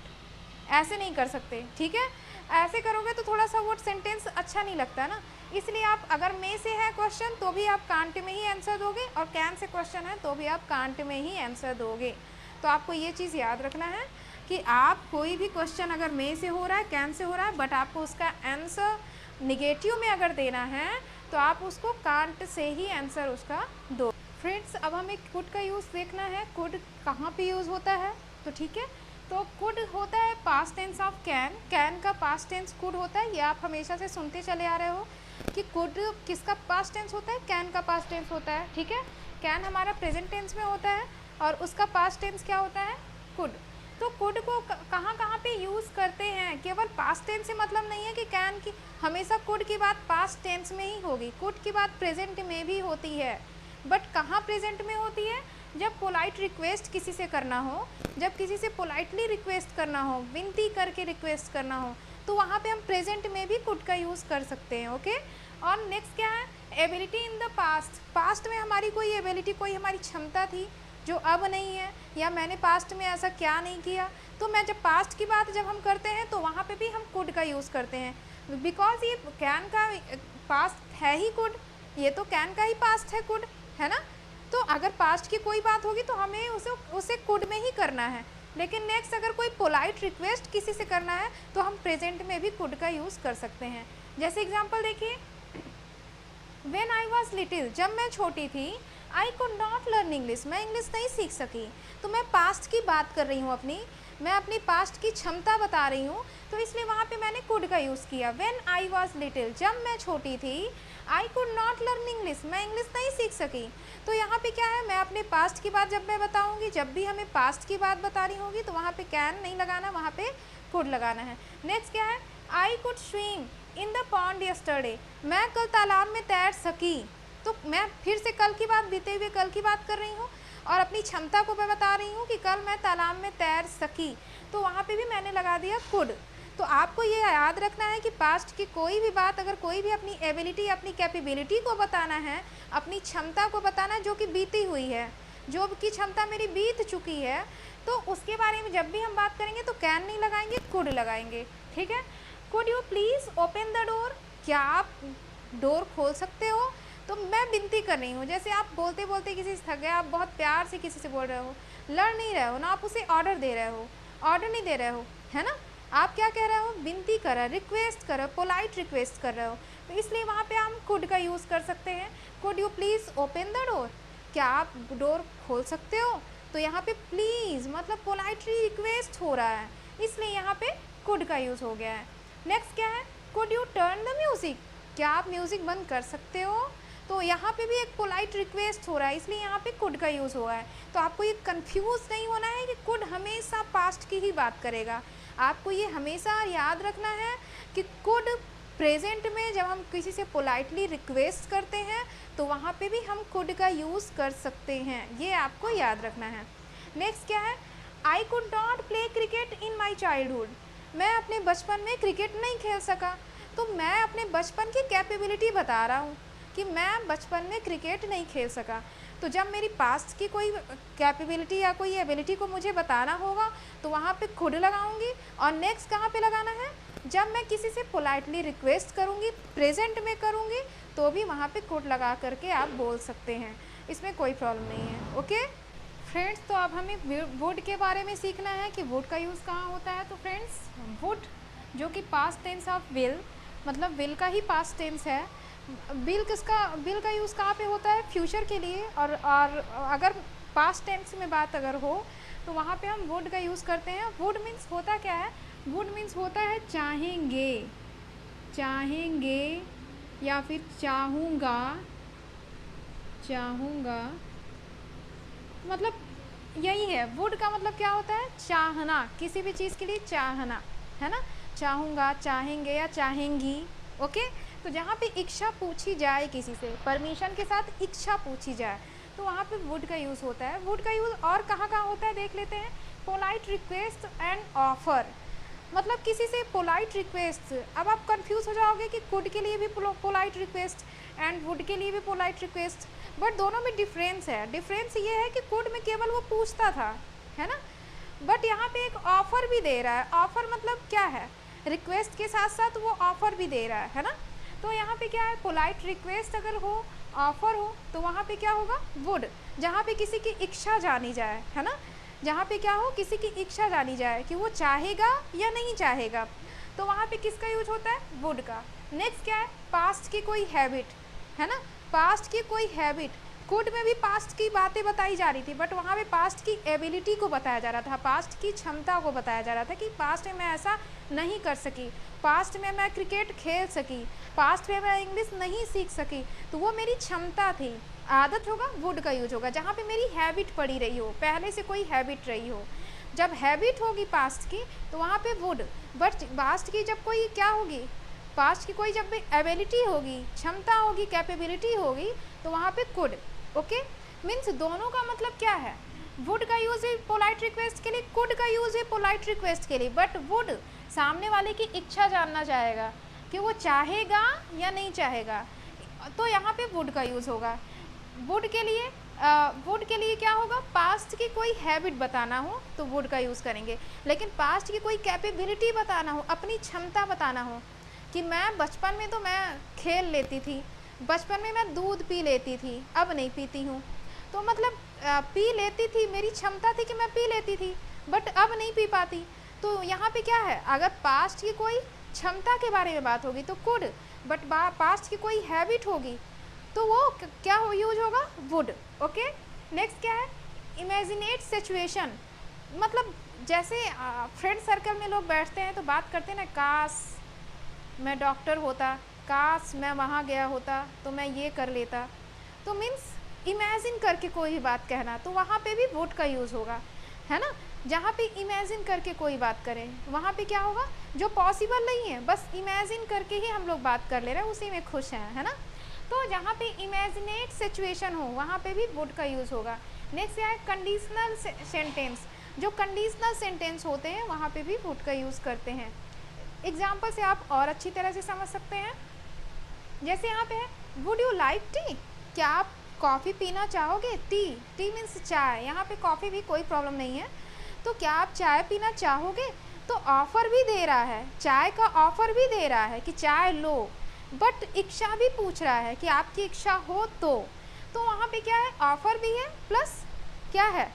ऐसे नहीं कर सकते, ठीक है। ऐसे करोगे तो थोड़ा सा वो सेंटेंस अच्छा नहीं लगता ना, इसलिए आप अगर मे से है क्वेश्चन तो भी आप कांट में ही आंसर दोगे, और कैन से क्वेश्चन है तो भी आप कांट में ही आंसर दोगे। तो आपको ये चीज़ याद रखना है कि आप कोई भी क्वेश्चन अगर मे से हो रहा है, कैन से हो रहा है, बट आपको उसका आंसर निगेटिव में अगर देना है तो आप उसको कांट से ही आंसर उसका दो। फ्रेंड्स, अब हमें कुड का यूज़ देखना है, कुड कहाँ पे यूज़ होता है। तो ठीक है, तो कुड होता है past tense of can, can का पास्ट टेंस कुड होता है, ये आप हमेशा से सुनते चले आ रहे हो कि कुड किसका पास्ट टेंस होता है, कैन का पास्ट टेंस होता है, ठीक है। कैन हमारा प्रेजेंट टेंस में होता है और उसका पास्ट टेंस क्या होता है, कुड। तो कुड को कहाँ कहाँ पे यूज़ करते हैं, केवल पास्ट टेंस से मतलब नहीं है कि कैन की हमेशा कुड की बात पास्ट टेंस में ही होगी, कुड की बात प्रेजेंट में भी होती है। बट कहाँ प्रेजेंट में होती है, जब पोलाइट रिक्वेस्ट किसी से करना हो, जब किसी से पोलाइटली रिक्वेस्ट करना हो, विनती करके रिक्वेस्ट करना हो, तो वहाँ पे हम प्रेजेंट में भी कुड का यूज़ कर सकते हैं, ओके। और नेक्स्ट क्या है, ability in the past, past में हमारी कोई एबिलिटी, कोई हमारी क्षमता थी जो अब नहीं है, या मैंने पास्ट में ऐसा क्या नहीं किया, तो मैं जब पास्ट की बात जब हम करते हैं तो वहाँ पे भी हम कुड का यूज़ करते हैं, बिकॉज ये कैन का पास्ट है ही कुड, ये तो कैन का ही पास्ट है कुड, है ना। तो अगर पास्ट की कोई बात होगी तो हमें उसे कुड में ही करना है। लेकिन नेक्स्ट अगर कोई पोलाइट रिक्वेस्ट किसी से करना है तो हम प्रेजेंट में भी कुड का यूज़ कर सकते हैं। जैसे एग्जांपल देखिए, व्हेन आई वॉज लिटिल, जब मैं छोटी थी, I could not learn English, मैं इंग्लिश नहीं सीख सकी। तो मैं पास्ट की बात कर रही हूँ, मैं अपनी पास्ट की क्षमता बता रही हूँ, तो इसलिए वहाँ पे मैंने कुड का यूज़ किया। व्हेन आई वॉज लिटिल, जब मैं छोटी थी, I could not learn English, मैं इंग्लिश नहीं सीख सकी। तो यहाँ पे क्या है, मैं अपने पास्ट की बात जब मैं बताऊँगी, जब भी हमें पास्ट की बात बतानी होगी तो वहाँ पे कैन नहीं लगाना, वहाँ पे कुड लगाना है। नेक्स्ट क्या है, I could swim in the pond yesterday, मैं कल तालाब में तैर सकी। तो मैं फिर से कल की बात, बीते हुए कल की बात कर रही हूँ और अपनी क्षमता को मैं बता रही हूँ कि कल मैं तालाब में तैर सकी, तो वहाँ पे भी मैंने लगा दिया कुड। तो आपको ये याद रखना है कि पास्ट की कोई भी बात, अगर कोई भी अपनी एबिलिटी, अपनी कैपेबिलिटी को बताना है, अपनी क्षमता को बताना है जो कि बीती हुई है, जो कि क्षमता मेरी बीत चुकी है, तो उसके बारे में जब भी हम बात करेंगे तो कैन नहीं लगाएंगे, कुड लगाएंगे, ठीक है। Could you please open the door, क्या आप डोर खोल सकते हो। तो मैं विनती कर रही हूँ, जैसे आप बोलते बोलते किसी से थक गए, आप बहुत प्यार से किसी से बोल रहे हो, लड़ नहीं रहे हो ना, आप उसे ऑर्डर दे रहे हो, ऑर्डर नहीं दे रहे हो, है ना, आप क्या कह रहे हो, विनती कर रहे हो, रिक्वेस्ट कर रहे हो, पोलाइट रिक्वेस्ट कर रहे हो। तो इसलिए वहाँ पे हम कुड का यूज़ कर सकते हैं। Could you please open the door, क्या आप डोर खोल सकते हो। तो यहाँ पे प्लीज़ मतलब पोलाइटली रिक्वेस्ट हो रहा है, इसलिए यहाँ पे कुड का यूज़ हो गया है। नेक्स्ट क्या है, could U turn the music, क्या आप म्यूज़िक बंद कर सकते हो। तो यहाँ पे भी एक पोलाइट रिक्वेस्ट हो रहा है, इसलिए यहाँ पे कुड का यूज़ हुआ है। तो आपको ये कंफ्यूज नहीं होना है कि कुड हमेशा पास्ट की ही बात करेगा। आपको ये हमेशा याद रखना है कि कुड प्रेजेंट में जब हम किसी से पोलाइटली रिक्वेस्ट करते हैं तो वहाँ पे भी हम कुड का यूज़ कर सकते हैं, ये आपको याद रखना है। नेक्स्ट क्या है, I could not play cricket in my childhood, मैं अपने बचपन में क्रिकेट नहीं खेल सका। तो मैं अपने बचपन की कैपेबिलिटी बता रहा हूँ कि मैं बचपन में क्रिकेट नहीं खेल सका। तो जब मेरी पास्ट की कोई कैपेबिलिटी या कोई एबिलिटी को मुझे बताना होगा तो वहाँ पे कुड लगाऊंगी। और नेक्स्ट कहाँ पे लगाना है, जब मैं किसी से पोलाइटली रिक्वेस्ट करूँगी, प्रेजेंट में करूँगी, तो भी वहाँ पे कुड लगा करके आप बोल सकते हैं, इसमें कोई प्रॉब्लम नहीं है। ओके फ्रेंड्स, तो अब हमें वुड के बारे में सीखना है कि वुड का यूज़ कहाँ होता है। तो फ्रेंड्स, वुड जो कि पास्ट टेंस ऑफ विल, मतलब विल का ही पास्ट टेंस है। बिल का यूज़ कहाँ पे होता है, फ्यूचर के लिए। और अगर पास्ट टेंस में बात अगर हो तो वहाँ पे हम वुड का यूज़ करते हैं। वुड मीन्स होता क्या है, वुड मीन्स होता है चाहेंगे, चाहेंगे या फिर चाहूँगा, चाहूँगा, मतलब यही है। वुड का मतलब क्या होता है, चाहना, किसी भी चीज़ के लिए चाहना, है ना, चाहूँगा, चाहेंगे या चाहेंगी। ओके, तो जहाँ पे इच्छा पूछी जाए, किसी से परमिशन के साथ इच्छा पूछी जाए, तो वहाँ पे वुड का यूज़ होता है। वुड का यूज़ और कहाँ कहाँ होता है देख लेते हैं। पोलाइट रिक्वेस्ट एंड ऑफ़र, मतलब किसी से पोलाइट रिक्वेस्ट। अब आप कंफ्यूज हो जाओगे कि कुड के लिए भी पोलाइट रिक्वेस्ट एंड वुड के लिए भी पोलाइट रिक्वेस्ट, बट दोनों में डिफरेंस है। डिफरेंस ये है कि कुड में केवल वो पूछता था, है ना, बट यहाँ पे एक ऑफ़र भी दे रहा है। ऑफ़र मतलब क्या है, रिक्वेस्ट के साथ साथ वो ऑफ़र भी दे रहा है ना। तो यहाँ पे क्या है, पोलाइट रिक्वेस्ट अगर हो, ऑफ़र हो, तो वहाँ पे क्या होगा, वुड। जहाँ पे किसी की इच्छा जानी जाए, है ना, जहाँ पे क्या हो, किसी की इच्छा जानी जाए कि वो चाहेगा या नहीं चाहेगा, तो वहाँ पे किसका यूज होता है, वुड का। नेक्स्ट क्या है, पास्ट की कोई हैबिट, है ना, पास्ट की कोई हैबिट। कुड में भी पास्ट की बातें बताई जा रही थी, बट वहाँ पे पास्ट की एबिलिटी को बताया जा रहा था, पास्ट की क्षमता को बताया जा रहा था कि पास्ट में मैं ऐसा नहीं कर सकी, पास्ट में मैं क्रिकेट खेल सकी, पास्ट में मैं इंग्लिश नहीं सीख सकी, तो वो मेरी क्षमता थी। आदत होगा, वुड का यूज होगा। जहाँ पे मेरी हैबिट पड़ी रही हो, पहले से कोई हैबिट रही हो, जब हैबिट होगी पास्ट की तो वहाँ पे वुड। बट पास्ट की जब कोई क्या होगी, पास्ट की कोई जब एबिलिटी होगी, क्षमता होगी, कैपेबिलिटी होगी, तो वहाँ पे कुड। ओके, मीन्स दोनों का मतलब क्या है, वुड का यूज़ है पोलाइट रिक्वेस्ट के लिए, कुड का यूज़ है पोलाइट रिक्वेस्ट के लिए। बट वुड सामने वाले की इच्छा जानना चाहेगा कि वो चाहेगा या नहीं चाहेगा, तो यहाँ पे वुड का यूज़ होगा। वुड के लिए क्या होगा, पास्ट की कोई हैबिट बताना हो तो वुड का यूज़ करेंगे। लेकिन पास्ट की कोई कैपेबिलिटी बताना हो, अपनी क्षमता बताना हो कि मैं बचपन में तो मैं खेल लेती थी, बचपन में मैं दूध पी लेती थी, अब नहीं पीती हूँ, तो मतलब पी लेती थी, मेरी क्षमता थी कि मैं पी लेती थी, बट अब नहीं पी पाती। तो यहाँ पे क्या है, अगर पास्ट की कोई क्षमता के बारे में बात होगी तो कुड, बट पास्ट की कोई हैबिट होगी तो वो क्या हो यूज होगा, वुड। ओके, नेक्स्ट क्या है, इमेजिनेट सिचुएशन, मतलब जैसे फ्रेंड सर्कल में लोग बैठते हैं तो बात करते हैं ना, काश मैं डॉक्टर होता, काश मैं वहाँ गया होता तो मैं ये कर लेता। तो मीन्स इमेजिन करके कोई भी बात कहना, तो वहाँ पे भी वुड का यूज़ होगा, है ना। जहाँ पे इमेजिन करके कोई बात करें वहाँ पे क्या होगा, जो पॉसिबल नहीं है, बस इमेजिन करके ही हम लोग बात कर ले रहे हैं, उसी में खुश हैं, है ना। तो जहाँ पे इमेजिनेट सिचुएशन हो वहाँ पे भी वुड का यूज़ होगा। नेक्स्ट है कंडीशनल सेंटेंस, जो कंडीशनल सेंटेंस होते हैं वहाँ पे भी वुड का यूज़ करते हैं। एग्जाम्पल से आप और अच्छी तरह से समझ सकते हैं। जैसे यहाँ पे है, वुड यू लाइक टी, क्या आप कॉफ़ी पीना चाहोगे। टी मीन्स चाय, यहाँ पे कॉफ़ी भी कोई प्रॉब्लम नहीं है, तो क्या आप चाय पीना चाहोगे। तो ऑफ़र भी दे रहा है, चाय का ऑफ़र भी दे रहा है कि चाय लो, बट इच्छा भी पूछ रहा है कि आपकी इच्छा हो तो वहाँ पे क्या है, ऑफर भी है प्लस क्या है,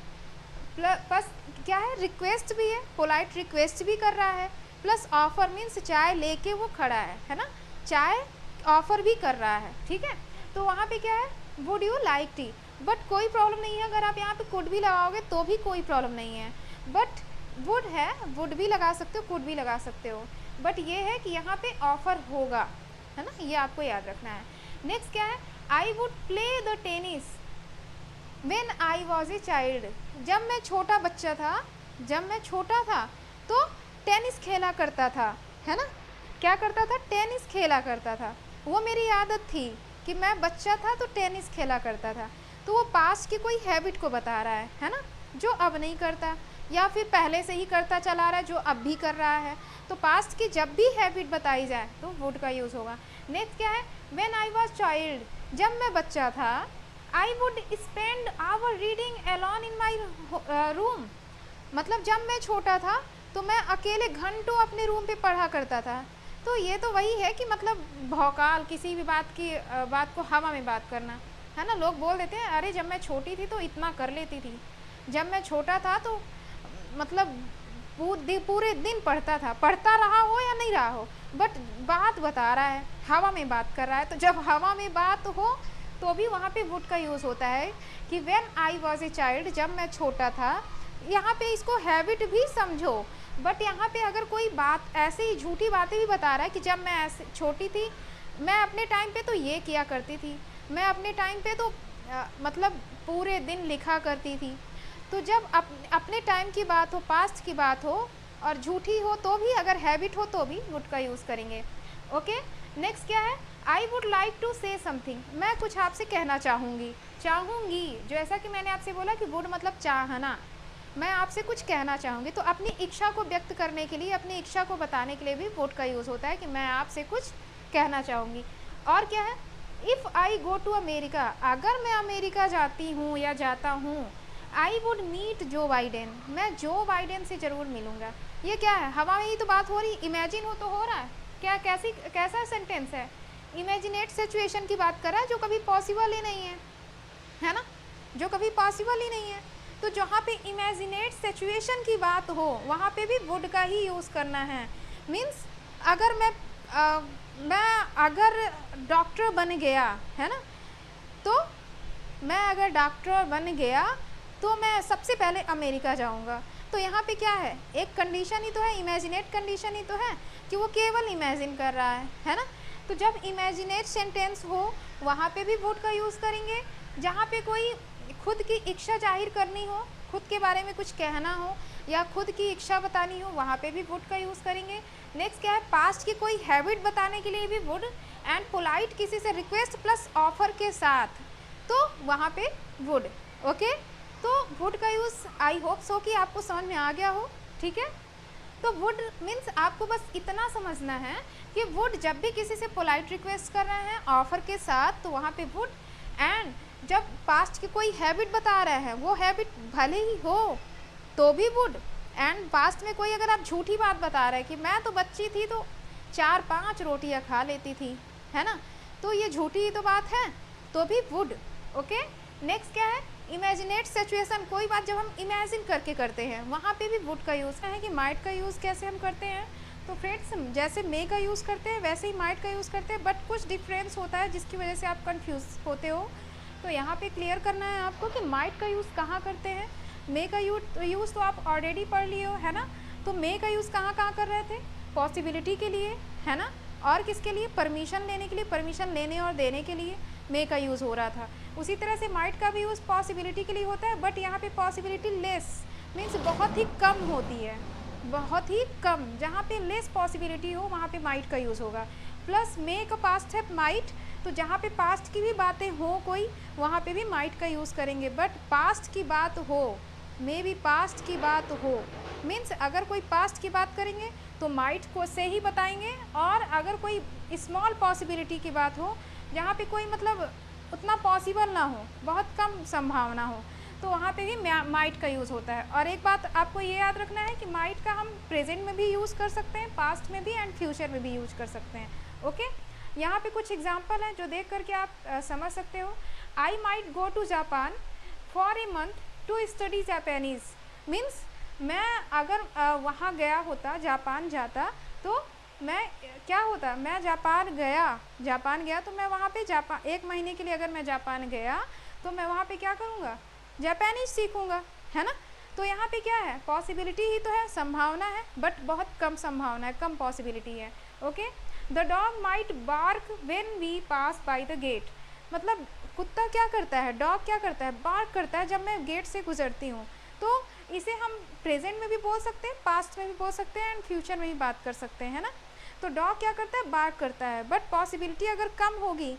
प्लस क्या है, रिक्वेस्ट भी है, पोलाइट रिक्वेस्ट भी कर रहा है, प्लस ऑफर मीन्स चाय लेके वो खड़ा है ना, चाय ऑफर भी कर रहा है, ठीक है। तो वहाँ पे क्या है, would you like T, but कोई प्रॉब्लम नहीं है, अगर आप यहाँ पे कुड भी लगाओगे तो भी कोई प्रॉब्लम नहीं है, बट वुड है, वुड भी लगा सकते हो, कुड भी लगा सकते हो, बट ये है कि यहाँ पे ऑफर होगा, है ना, ये आपको याद रखना है। नेक्स्ट क्या है, I would play the tennis when I was a child, जब मैं छोटा बच्चा था, जब मैं छोटा था तो टेनिस खेला करता था, है ना, क्या करता था, टेनिस खेला करता था, वो मेरी आदत थी कि मैं बच्चा था तो टेनिस खेला करता था। तो वो पास्ट की कोई हैबिट को बता रहा है ना, जो अब नहीं करता या फिर पहले से ही करता चला रहा है जो अब भी कर रहा है। तो पास्ट की जब भी हैबिट बताई जाए तो वुड का यूज़ होगा। नेक्स्ट क्या है, व्हेन आई वॉज चाइल्ड, जब मैं बच्चा था, I would spend hour reading alone in my room, मतलब जब मैं छोटा था तो मैं अकेले घंटों अपने रूम पे पढ़ा करता था। तो ये तो वही है कि मतलब भौकाल, किसी भी बात को हवा में बात करना, है ना। लोग बोल देते हैं अरे जब मैं छोटी थी तो इतना कर लेती थी, जब मैं छोटा था तो मतलब पूरे दिन पढ़ता था, पढ़ता रहा हो या नहीं रहा हो, बट बात बता रहा है, हवा में बात कर रहा है। तो जब हवा में बात हो तो भी वहाँ पे वुड का यूज़ होता है कि when I was a child, जब मैं छोटा था। यहाँ पे इसको हैबिट भी समझो, बट यहाँ पे अगर कोई बात ऐसे ही झूठी बातें भी बता रहा है कि जब मैं ऐसे छोटी थी, मैं अपने टाइम पे तो ये किया करती थी, मैं अपने टाइम पे तो मतलब पूरे दिन लिखा करती थी। तो जब अपने टाइम की बात हो, पास्ट की बात हो और झूठी हो तो भी, अगर हैबिट हो तो भी वुड का यूज़ करेंगे। ओके, नेक्स्ट क्या है, I would like to say something, मैं कुछ आपसे कहना चाहूँगी, जैसा कि मैंने आपसे बोला कि वुड मतलब चाहना, मैं आपसे कुछ कहना चाहूँगी। तो अपनी इच्छा को व्यक्त करने के लिए, अपनी इच्छा को बताने के लिए भी वुड का यूज़ होता है कि मैं आपसे कुछ कहना चाहूँगी। और क्या है, if I go to America, अगर मैं अमेरिका जाती हूँ या जाता हूँ, I would meet Joe Biden, मैं जो बाइडेन से ज़रूर मिलूँगा। ये क्या है, हवा में ही तो बात हो रही, इमेजिन हो तो हो रहा है क्या, कैसा सेंटेंस है, इमेजिनेट सिचुएशन की बात कर रहा है जो कभी पॉसिबल ही नहीं है ना, जो कभी पॉसिबल ही नहीं है। तो जहाँ पे इमेजिनेट सिचुएशन की बात हो वहाँ पे भी वुड का ही यूज़ करना है। मीन्स अगर मैं अगर डॉक्टर बन गया, है ना, तो मैं अगर डॉक्टर बन गया तो मैं सबसे पहले अमेरिका जाऊंगा। तो यहाँ पे क्या है, एक कंडीशन ही तो है, इमेजिनेट कंडीशन ही तो है कि वो केवल इमेजिन कर रहा है ना। तो जब इमेजिनेट सेंटेंस हो वहाँ पे भी वुड का यूज़ करेंगे। जहाँ पे कोई खुद की इच्छा जाहिर करनी हो, खुद के बारे में कुछ कहना हो या खुद की इच्छा बतानी हो, वहाँ पे भी वुड का यूज़ करेंगे। नेक्स्ट क्या है, पास्ट की कोई हैबिट बताने के लिए भी वुड, एंड पोलाइट किसी से रिक्वेस्ट प्लस ऑफर के साथ, तो वहाँ पे वुड। ओके, तो वुड का यूज़ आई होप सो कि आपको समझ में आ गया हो, ठीक है। तो वुड मीन्स आपको बस इतना समझना है कि वुड जब भी किसी से पोलाइट रिक्वेस्ट कर रहे हैं ऑफर के साथ, तो वहाँ पे वुड, एंड जब पास्ट की कोई हैबिट बता रहे हैं, वो हैबिट भले ही हो तो भी वुड, एंड पास्ट में कोई अगर आप झूठी बात बता रहे हैं कि मैं तो बच्ची थी तो 4-5 रोटियां खा लेती थी, है ना, तो ये झूठी ही तो बात है, तो भी वुड। ओके, नेक्स्ट क्या है, इमेजिनेट सिचुएशन, कोई बात जब हम इमेजिन करके करते हैं वहाँ पे भी वुड का यूज़ है। कि माइट का यूज़ कैसे हम करते हैं, तो फ्रेंड्स जैसे मे का यूज़ करते हैं वैसे ही माइट का यूज़ करते हैं, बट कुछ डिफरेंस होता है जिसकी वजह से आप कंफ्यूज होते हो। तो यहाँ पे क्लियर करना है आपको कि माइट का यूज़ कहाँ करते हैं, मे का यूज़ तो आप ऑलरेडी पढ़ लिए हो, है ना। तो मे का यूज़ कहाँ कहाँ कर रहे थे, पॉसिबिलिटी के लिए, है ना, और किसके लिए, परमिशन लेने के लिए, परमिशन लेने और देने के लिए मे का यूज़ हो रहा था। उसी तरह से माइट का भी यूज़ पॉसिबिलिटी के लिए होता है, बट यहाँ पे पॉसिबिलिटी लेस मीन्स बहुत ही कम होती है, बहुत ही कम, जहाँ पे लेस पॉसिबिलिटी हो वहाँ पे माइट का यूज़ होगा। प्लस मे का पास्ट है माइट, तो जहाँ पे पास्ट की भी बातें हो कोई, वहाँ पे भी माइट का यूज़ करेंगे। बट पास्ट की बात हो, मे भी पास्ट की बात हो, मीन्स अगर कोई पास्ट की बात करेंगे तो माइट को से ही बताएंगे, और अगर कोई स्मॉल पॉसिबिलिटी की बात हो जहाँ पे कोई मतलब उतना पॉसिबल ना हो, बहुत कम संभावना हो, तो वहाँ पे भी माइट का यूज़ होता है। और एक बात आपको ये याद रखना है कि माइट का हम प्रेजेंट में भी यूज़ कर सकते हैं, पास्ट में भी, एंड फ्यूचर में भी यूज कर सकते हैं। ओके, यहाँ पे कुछ एग्जाम्पल हैं जो देख करके आप समझ सकते हो। I might go to Japan for a month to study Japanese. Means मैं अगर वहाँ गया होता, जापान जाता, तो मैं क्या होता, मैं जापान गया तो मैं वहाँ पे जापान 1 महीने के लिए अगर मैं जापान गया तो मैं वहाँ पे क्या करूँगा, जापानीज सीखूँगा, है ना। तो यहाँ पे क्या है, पॉसिबिलिटी ही तो है, संभावना है, बट बहुत कम संभावना है, कम पॉसिबिलिटी है। Okay, the dog might bark when we pass by the gate. मतलब कुत्ता क्या करता है, डॉग क्या करता है, बार्क करता है जब मैं गेट से गुजरती हूँ। तो इसे हम प्रेजेंट में भी बोल सकते हैं, पास्ट में भी बोल सकते हैं, एंड फ्यूचर में भी बात कर सकते हैं, है ना। तो डॉग क्या करता है, बार्क करता है, बट पॉसिबिलिटी अगर कम होगी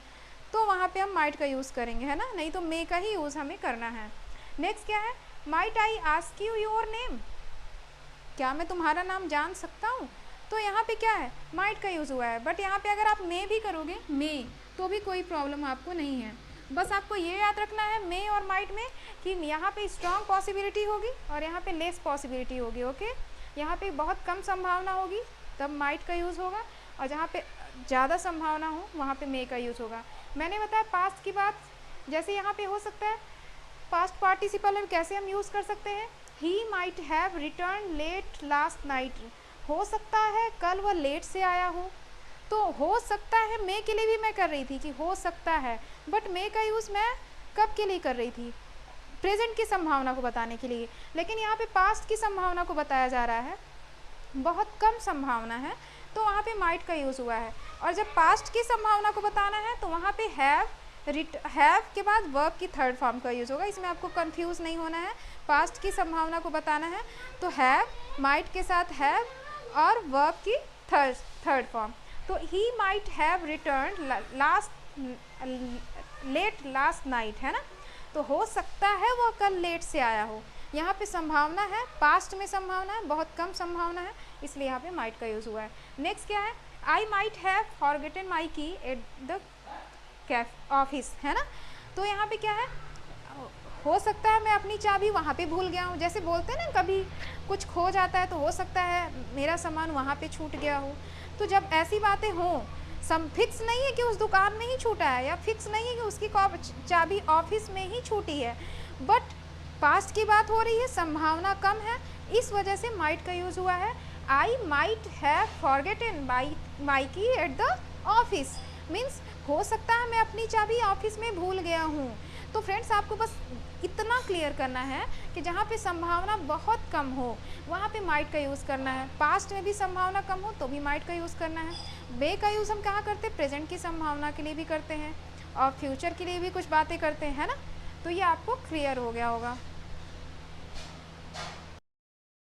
तो वहाँ पे हम माइट का यूज़ करेंगे, है ना, नहीं तो मे का ही यूज़ हमें करना है। नेक्स्ट क्या है, might I ask you your name. क्या मैं तुम्हारा नाम जान सकता हूँ। तो यहाँ पे क्या है, माइट का यूज़ हुआ है, बट यहाँ पे अगर आप मे भी करोगे, मे, तो भी कोई प्रॉब्लम आपको नहीं है। बस आपको ये याद रखना है मे और माइट में कि यहाँ पे स्ट्रॉन्ग पॉसिबिलिटी होगी और यहाँ पे लेस पॉसिबिलिटी होगी। ओके, यहाँ पे बहुत कम संभावना होगी तब माइट का यूज़ होगा, और जहाँ पे ज़्यादा संभावना हो वहाँ पे मे का यूज़ होगा। मैंने बताया पास्ट की बात, जैसे यहाँ पे हो सकता है पास्ट पार्टिसिपल में कैसे हम यूज़ कर सकते हैं, he might have return late last night. हो सकता है कल वह लेट से आया हो। तो हो सकता है मे के लिए भी मैं कर रही थी कि हो सकता है, बट मे का यूज़ मैं कब के लिए कर रही थी, प्रेजेंट की संभावना को बताने के लिए। लेकिन यहाँ पे पास्ट की संभावना को बताया जा रहा है, बहुत कम संभावना है, तो वहाँ पे माइट का यूज़ हुआ है। और जब पास्ट की संभावना को बताना है तो वहाँ पे हैव के बाद वर्ब की थर्ड फॉर्म का यूज़ होगा। इसमें आपको कंफ्यूज नहीं होना है। पास्ट की संभावना को बताना है तो हैव, माइट के साथ हैव और वर्ब की थर्ड फॉर्म। तो he might have return late last night, है ना। तो हो सकता है वो कल लेट से आया हो। यहाँ पे संभावना है, पास्ट में संभावना है, बहुत कम संभावना है, इसलिए यहाँ पे माइट का यूज़ हुआ है। नेक्स्ट क्या है, आई माइट हैव फॉरगेटन माई की एट द ऑफिस, है ना। तो यहाँ पे क्या है, हो सकता है मैं अपनी चाबी वहाँ पे भूल गया हूँ। जैसे बोलते हैं ना, कभी कुछ खो जाता है तो हो सकता है मेरा सामान वहाँ पे छूट गया हो। तो जब ऐसी बातें हों, फिक्स नहीं है कि उस दुकान में ही छूटा है, या फिक्स नहीं है कि उसकी चाबी ऑफिस में ही छूटी है, बट पास्ट की बात हो रही है, संभावना कम है, इस वजह से माइट का यूज़ हुआ है। आई माइट हैव फॉरगेटन माई की एट द ऑफिस। मीन्स हो सकता है मैं अपनी चाबी ऑफिस में भूल गया हूँ। तो फ्रेंड्स, आपको बस इतना क्लियर करना है कि जहाँ पे संभावना बहुत कम हो वहाँ पे माइट का यूज़ करना है। पास्ट में भी संभावना कम हो तो भी माइट का यूज़ करना है। मे का यूज़ हम कहाँ करते हैं, प्रेजेंट की संभावना के लिए भी करते हैं और फ्यूचर के लिए भी कुछ बातें करते हैं, है ना। तो ये आपको क्लियर हो गया होगा।